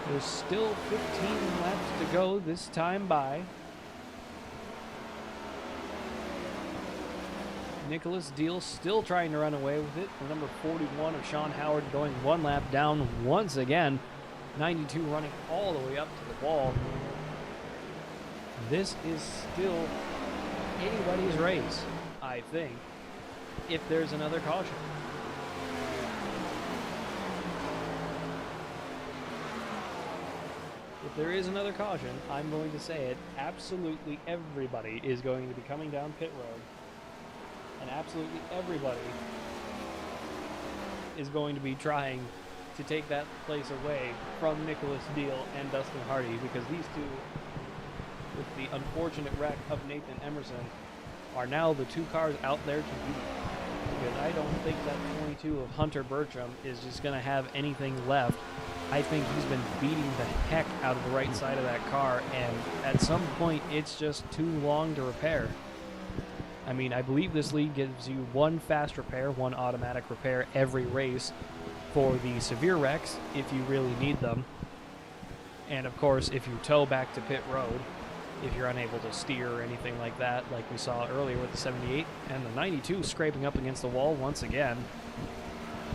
There's still 15 laps to go this time by. Nicholas Deal still trying to run away with it. The number 41 of Sean Howard going 1 lap down once again. 92 running all the way up to the wall. This is still anybody's race, I think, if there's another caution. If there is another caution, I'm going to say it, absolutely everybody is going to be coming down pit road. And absolutely everybody is going to be trying to take that place away from Nicholas Deal and Dustin Hardy, because these two, with the unfortunate wreck of Nathan Emerson, are now the 2 cars out there to beat. Because I don't think that 22 of Hunter Burcham is just going to have anything left. I think he's been beating the heck out of the right side of that car, and at some point it's just too long to repair. I mean, I believe this league gives you 1 fast repair, 1 automatic repair every race for the severe wrecks if you really need them. And of course, if you tow back to pit road, if you're unable to steer or anything like that, like we saw earlier with the 78 and the 92 scraping up against the wall once again.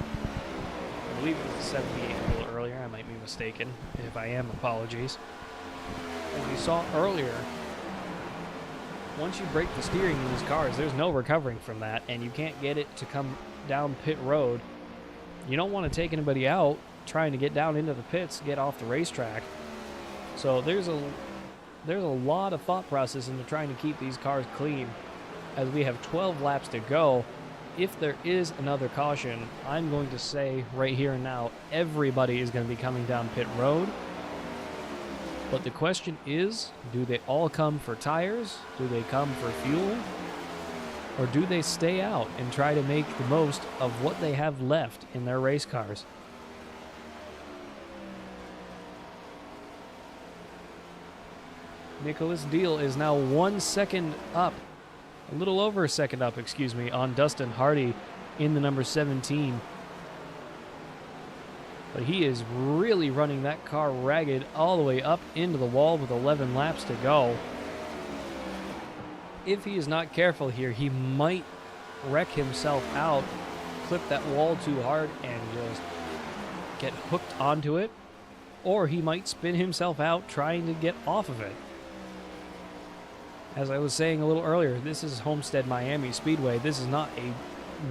I believe it was the 78 a little earlier. I might be mistaken. If I am, apologies. As we saw earlier, once you break the steering in these cars, there's no recovering from that, and you can't get it to come down pit road. You don't want to take anybody out trying to get down into the pits, get off the racetrack. So there's a lot of thought process into trying to keep these cars clean. As we have 12 laps to go, if there is another caution, I'm going to say right here and now, everybody is going to be coming down pit road. But the question is, do they all come for tires? Do they come for fuel? Or do they stay out and try to make the most of what they have left in their race cars? Nicholas Deal is now 1 second up, a little over a second up, excuse me, on Dustin Hardy in the number 17. But he is really running that car ragged all the way up into the wall with 11 laps to go. If he is not careful here, he might wreck himself out, clip that wall too hard, and just get hooked onto it. Or he might spin himself out trying to get off of it. As I was saying a little earlier, this is Homestead Miami Speedway. This is not a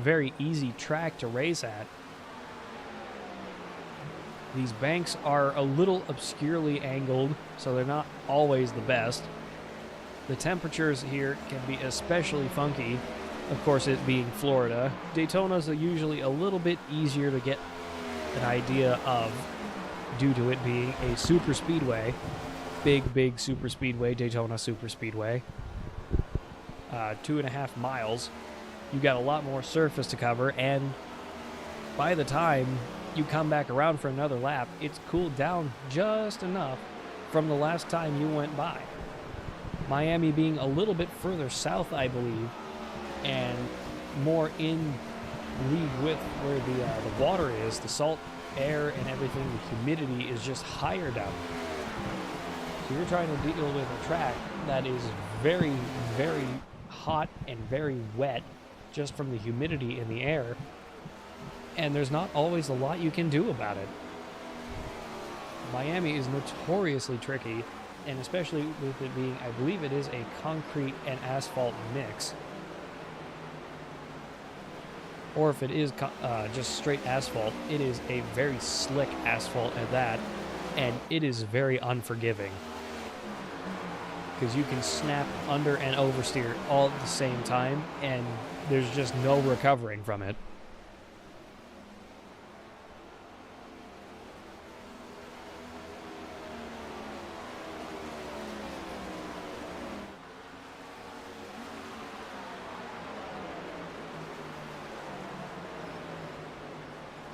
very easy track to race at. These banks are a little obscurely angled, so they're not always the best. The temperatures here can be especially funky, of course it being Florida. Daytona's usually a little bit easier to get an idea of due to it being a super speedway. Big super speedway, Daytona Super Speedway. 2.5 miles. You got a lot more surface to cover, and by the time you come back around for another lap, it's cooled down just enough from the last time you went by. Miami being a little bit further south, I believe, and more in league with where the water is, the salt air and everything, the humidity is just higher down there. So you're trying to deal with a track that is very hot and very wet just from the humidity in the air, and there's not always a lot you can do about it. Miami is notoriously tricky, and especially with it being, I believe it is a concrete and asphalt mix. Or if it is just straight asphalt, it is a very slick asphalt at that, and it is very unforgiving. Because you can snap under and oversteer all at the same time, and there's just no recovering from it.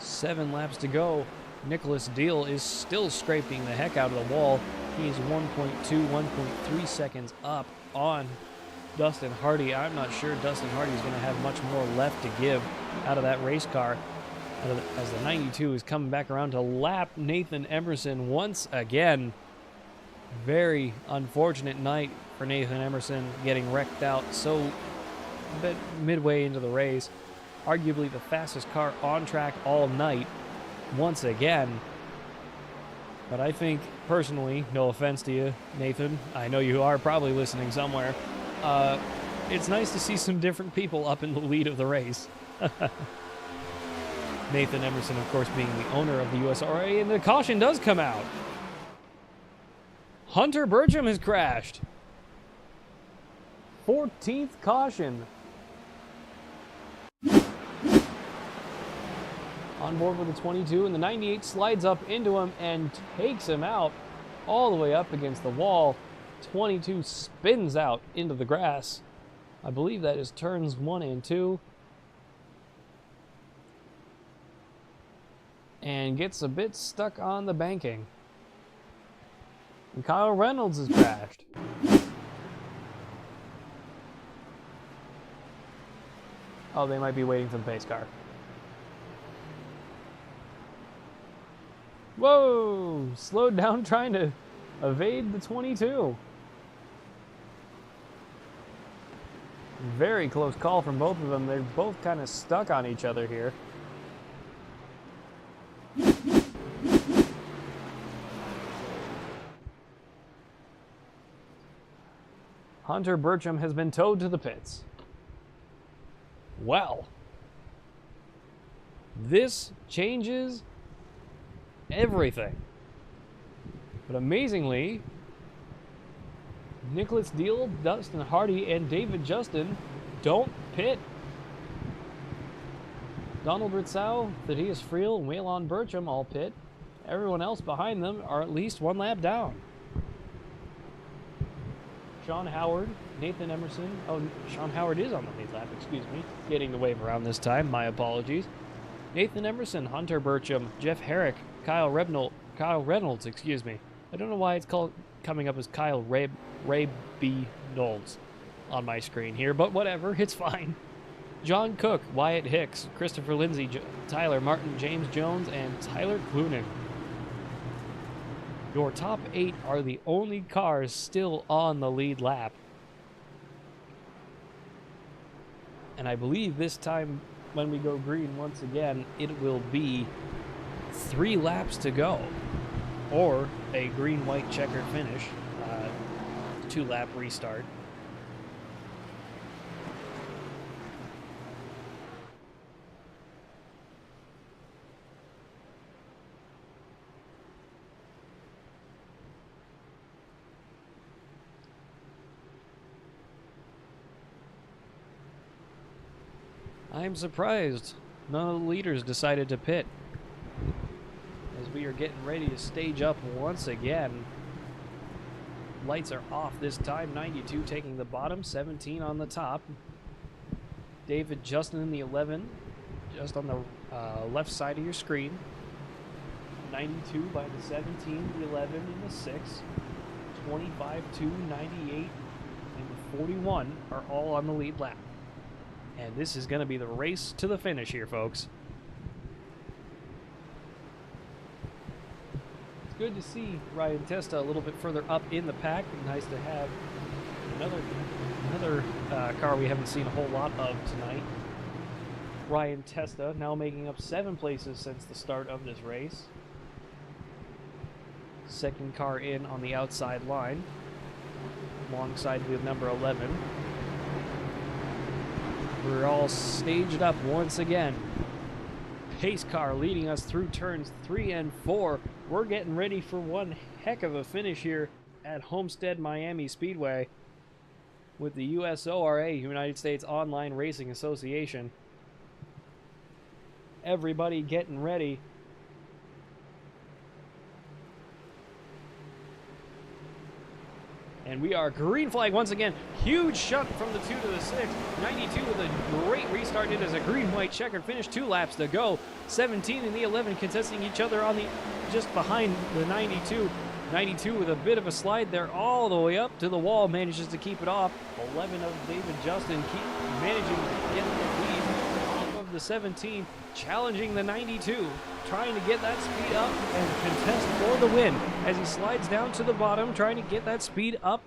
Seven laps to go. Nicholas Deal is still scraping the heck out of the wall. He's 1.2, 1.3 seconds up on Dustin Hardy. I'm not sure Dustin Hardy is going to have much more left to give out of that race car, as the 92 is coming back around to lap Nathan Emerson once again. Very unfortunate night for Nathan Emerson, getting wrecked out so midway into the race. Arguably the fastest car on track all night once again. But I think, personally, no offense to you, Nathan, I know you are probably listening somewhere, it's nice to see some different people up in the lead of the race. Nathan Emerson, of course, being the owner of the USORA, and the caution does come out. Hunter Burcham has crashed. 14th caution. On board with the 22, and the 98 slides up into him and takes him out all the way up against the wall. 22 spins out into the grass. I believe that is turns 1 and 2. And gets a bit stuck on the banking. And Kyle Reynolds has crashed. Oh, they might be waiting for the pace car. Whoa! Slowed down trying to evade the 22. Very close call from both of them. They're both kind of stuck on each other here. Hunter Burcham has been towed to the pits. Well, this changes everything. But amazingly, Nicholas Deal, Dustin Hardy, and David Justin don't pit. Donald Ritzau, Thaddeus Friel, and Waylon Burcham all pit. Everyone else behind them are at least one lap down. Sean Howard, Nathan Emerson. Oh, Sean Howard is on the lead lap, excuse me. Getting the wave around this time, my apologies. Nathan Emerson, Hunter Burcham, Jeff Herrick, Kyle Reynolds, excuse me. I don't know why it's coming up as Kyle Ray B. Knowles on my screen here, but whatever, it's fine. John Cook, Wyatt Hicks, Christopher Lindsay, Tyler Martin, James Jones, and Tyler Clunan. Your top 8 are the only cars still on the lead lap. And I believe this time when we go green once again, it will be 3 laps to go. Or a green-white checkered finish. 2-lap restart. I'm surprised none of the leaders decided to pit, as we are getting ready to stage up once again. Lights are off this time. 92 taking the bottom, 17 on the top. David Justin in the 11, just on the left side of your screen. 92 by the 17, the 11, and the 6. 25, 2, 98, and the 41 are all on the lead lap. And this is going to be the race to the finish here, folks. It's good to see Ryan Testa a little bit further up in the pack. Nice to have another car we haven't seen a whole lot of tonight. Ryan Testa now making up 7 places since the start of this race. Second car in on the outside line, alongside with number 11. We're all staged up once again. Pace car leading us through turns 3 and 4. We're getting ready for one heck of a finish here at Homestead Miami Speedway with the USORA, United States Online Racing Association. Everybody getting ready. And we are green flag once again. Huge shunt from the 2 to the 6. 92 with a great restart. It is a green-white checkered finish. 2 laps to go. 17 and the 11 contesting each other on the just behind the 92. 92 with a bit of a slide there all the way up to the wall. Manages to keep it off. 11 of David Justin managing to get the lead off of the 17. Challenging the 92. Trying to get that speed up and contest for the win as he slides down to the bottom, trying to get that speed up.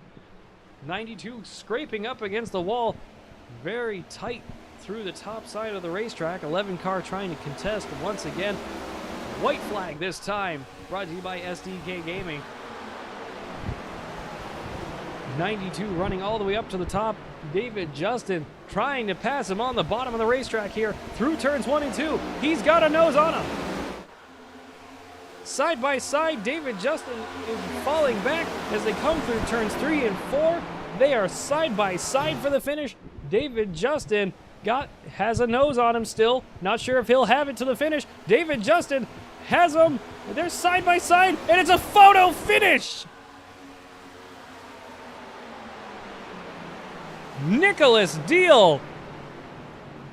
92 scraping up against the wall, very tight through the top side of the racetrack. 11 car trying to contest once again. White flag this time, brought to you by SDK Gaming. 92 running all the way up to the top. David Justin trying to pass him on the bottom of the racetrack here through turns 1 and 2. He's got a nose on him. Side by side, David Justin is falling back as they come through turns 3 and 4. They are side by side for the finish. David Justin has a nose on him still. Not sure if he'll have it to the finish. David Justin has them. They're side by side, and it's a photo finish. Nicholas Deal.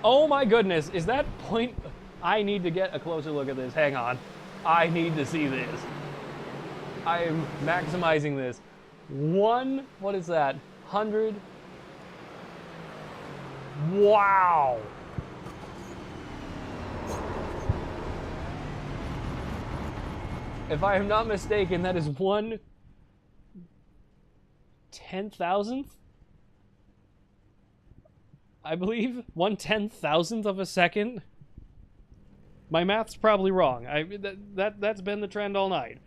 Oh my goodness, is that point? I need to get a closer look at this. Hang on. I need to see this. I am maximizing this. What is that? 100. Wow. If I am not mistaken, that is 1/10,000th? I believe 1/10,000th of a second. My math's probably wrong. That's been the trend all night.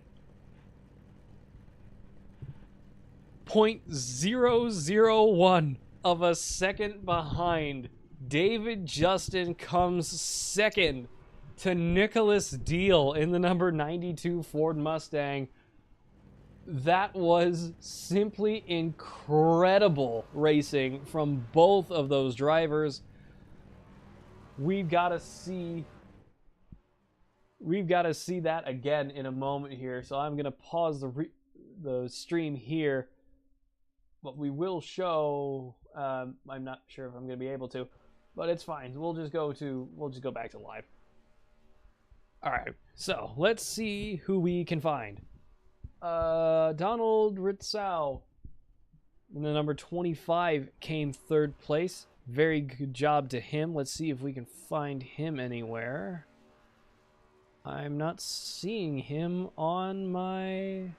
0.001 of a second behind. David Justin comes second to Nicholas Deal in the number 92 Ford Mustang. That was simply incredible racing from both of those drivers. We've got to see that again in a moment here. So I'm going to pause the stream here, but we will show. I'm not sure if I'm going to be able to, but it's fine. We'll just go back to live. All right. So let's see who we can find. Donald Ritzau, the number 25, came 3rd place. Very good job to him. Let's see if we can find him anywhere. I'm not seeing him on my...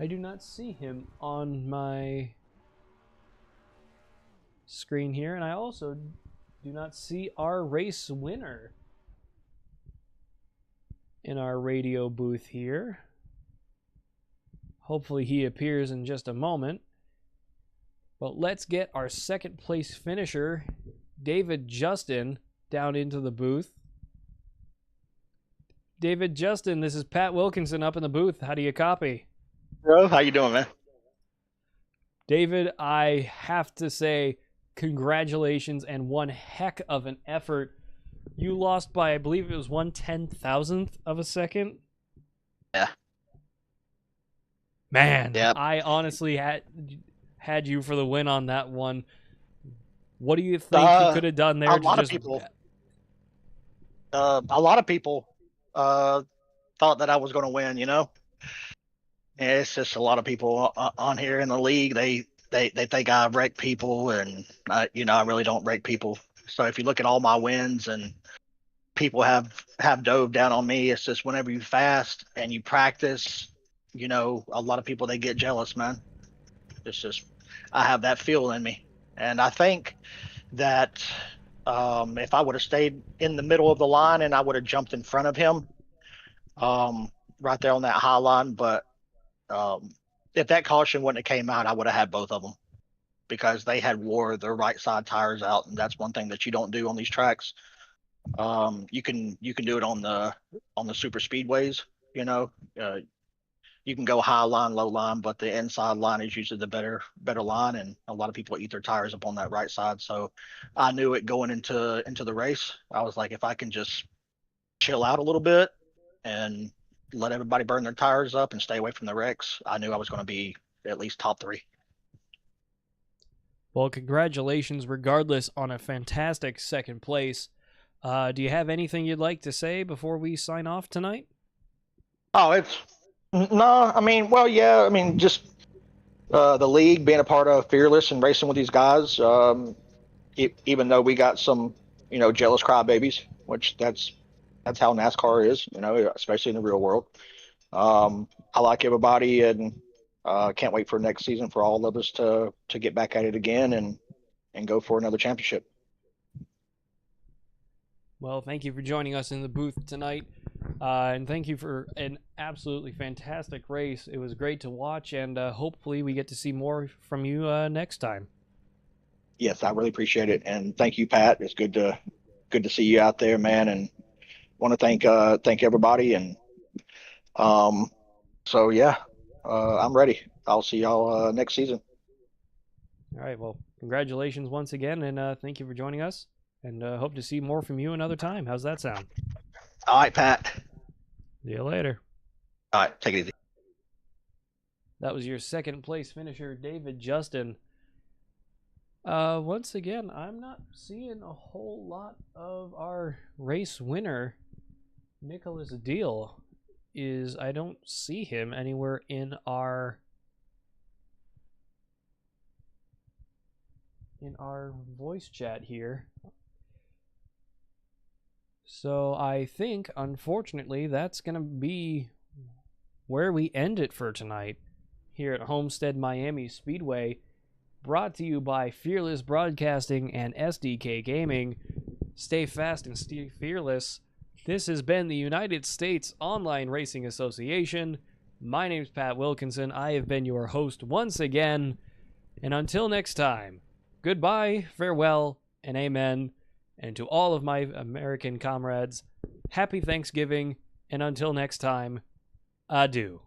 I do not see him on my screen here, and I also do not see our race winner in our radio booth here. Hopefully he appears in just a moment. But let's get our 2nd place finisher, David Justin, down into the booth. David Justin, this is Pat Wilkinson up in the booth. How do you copy? Bro, how you doing, man? David, I have to say congratulations and one heck of an effort. You lost by, I believe it was 1/10,000th of a second. Yeah. Man, Yeah. I honestly had you for the win on that one. What do you think you could have done there A to lot of just... people, a lot of people, thought that I was going to win. And it's just a lot of people on here in the league. They think I wreck people, and I really don't wreck people. So if you look at all my wins, and people have dove down on me, it's just whenever you fast and you practice, a lot of people, they get jealous, man. It's just I have that feel in me, and I think that if I would have stayed in the middle of the line and I would have jumped in front of him, right there on that high line, but um, if that caution wouldn't have came out, I would have had both of them because they had wore their right side tires out, and that's one thing that you don't do on these tracks. You can do it on the super speedways. You know, uh, you can go high line, low line, but the inside line is usually the better line, and a lot of people eat their tires up on that right side. So I knew it going into the race. I was like, if I can just chill out a little bit and let everybody burn their tires up and stay away from the wrecks, I knew I was going to be at least top three. Well, congratulations regardless on a fantastic second place. Do you have anything you'd like to say before we sign off tonight? Oh, it's no. I mean, well, yeah. I mean, just the league being a part of Fearless and racing with these guys. Even though we got some, jealous crybabies, which that's how NASCAR is, especially in the real world. I like everybody, and can't wait for next season for all of us to get back at it again and go for another championship. Well, thank you for joining us in the booth tonight. And thank you for an absolutely fantastic race. It was great to watch, and hopefully we get to see more from you next time. Yes, I really appreciate it, and thank you, Pat. It's good to see you out there, man, and want to thank everybody, and so yeah, I'm ready. I'll see y'all next season. All right, well, congratulations once again, and thank you for joining us, and hope to see more from you another time. How's that sound? All right, Pat. See you later. All right, take it easy. That was your second place finisher, David Justin. Once again, I'm not seeing a whole lot of our race winner, Nicholas Deal. I don't see him anywhere in our voice chat here. So I think, unfortunately, that's going to be where we end it for tonight here at Homestead Miami Speedway, brought to you by Fearless Broadcasting and SDK Gaming. Stay fast and stay fearless. This has been the United States Online Racing Association. My name's Pat Wilkinson. I have been your host once again. And until next time, goodbye, farewell, and amen. And to all of my American comrades, happy Thanksgiving. And until next time, adieu.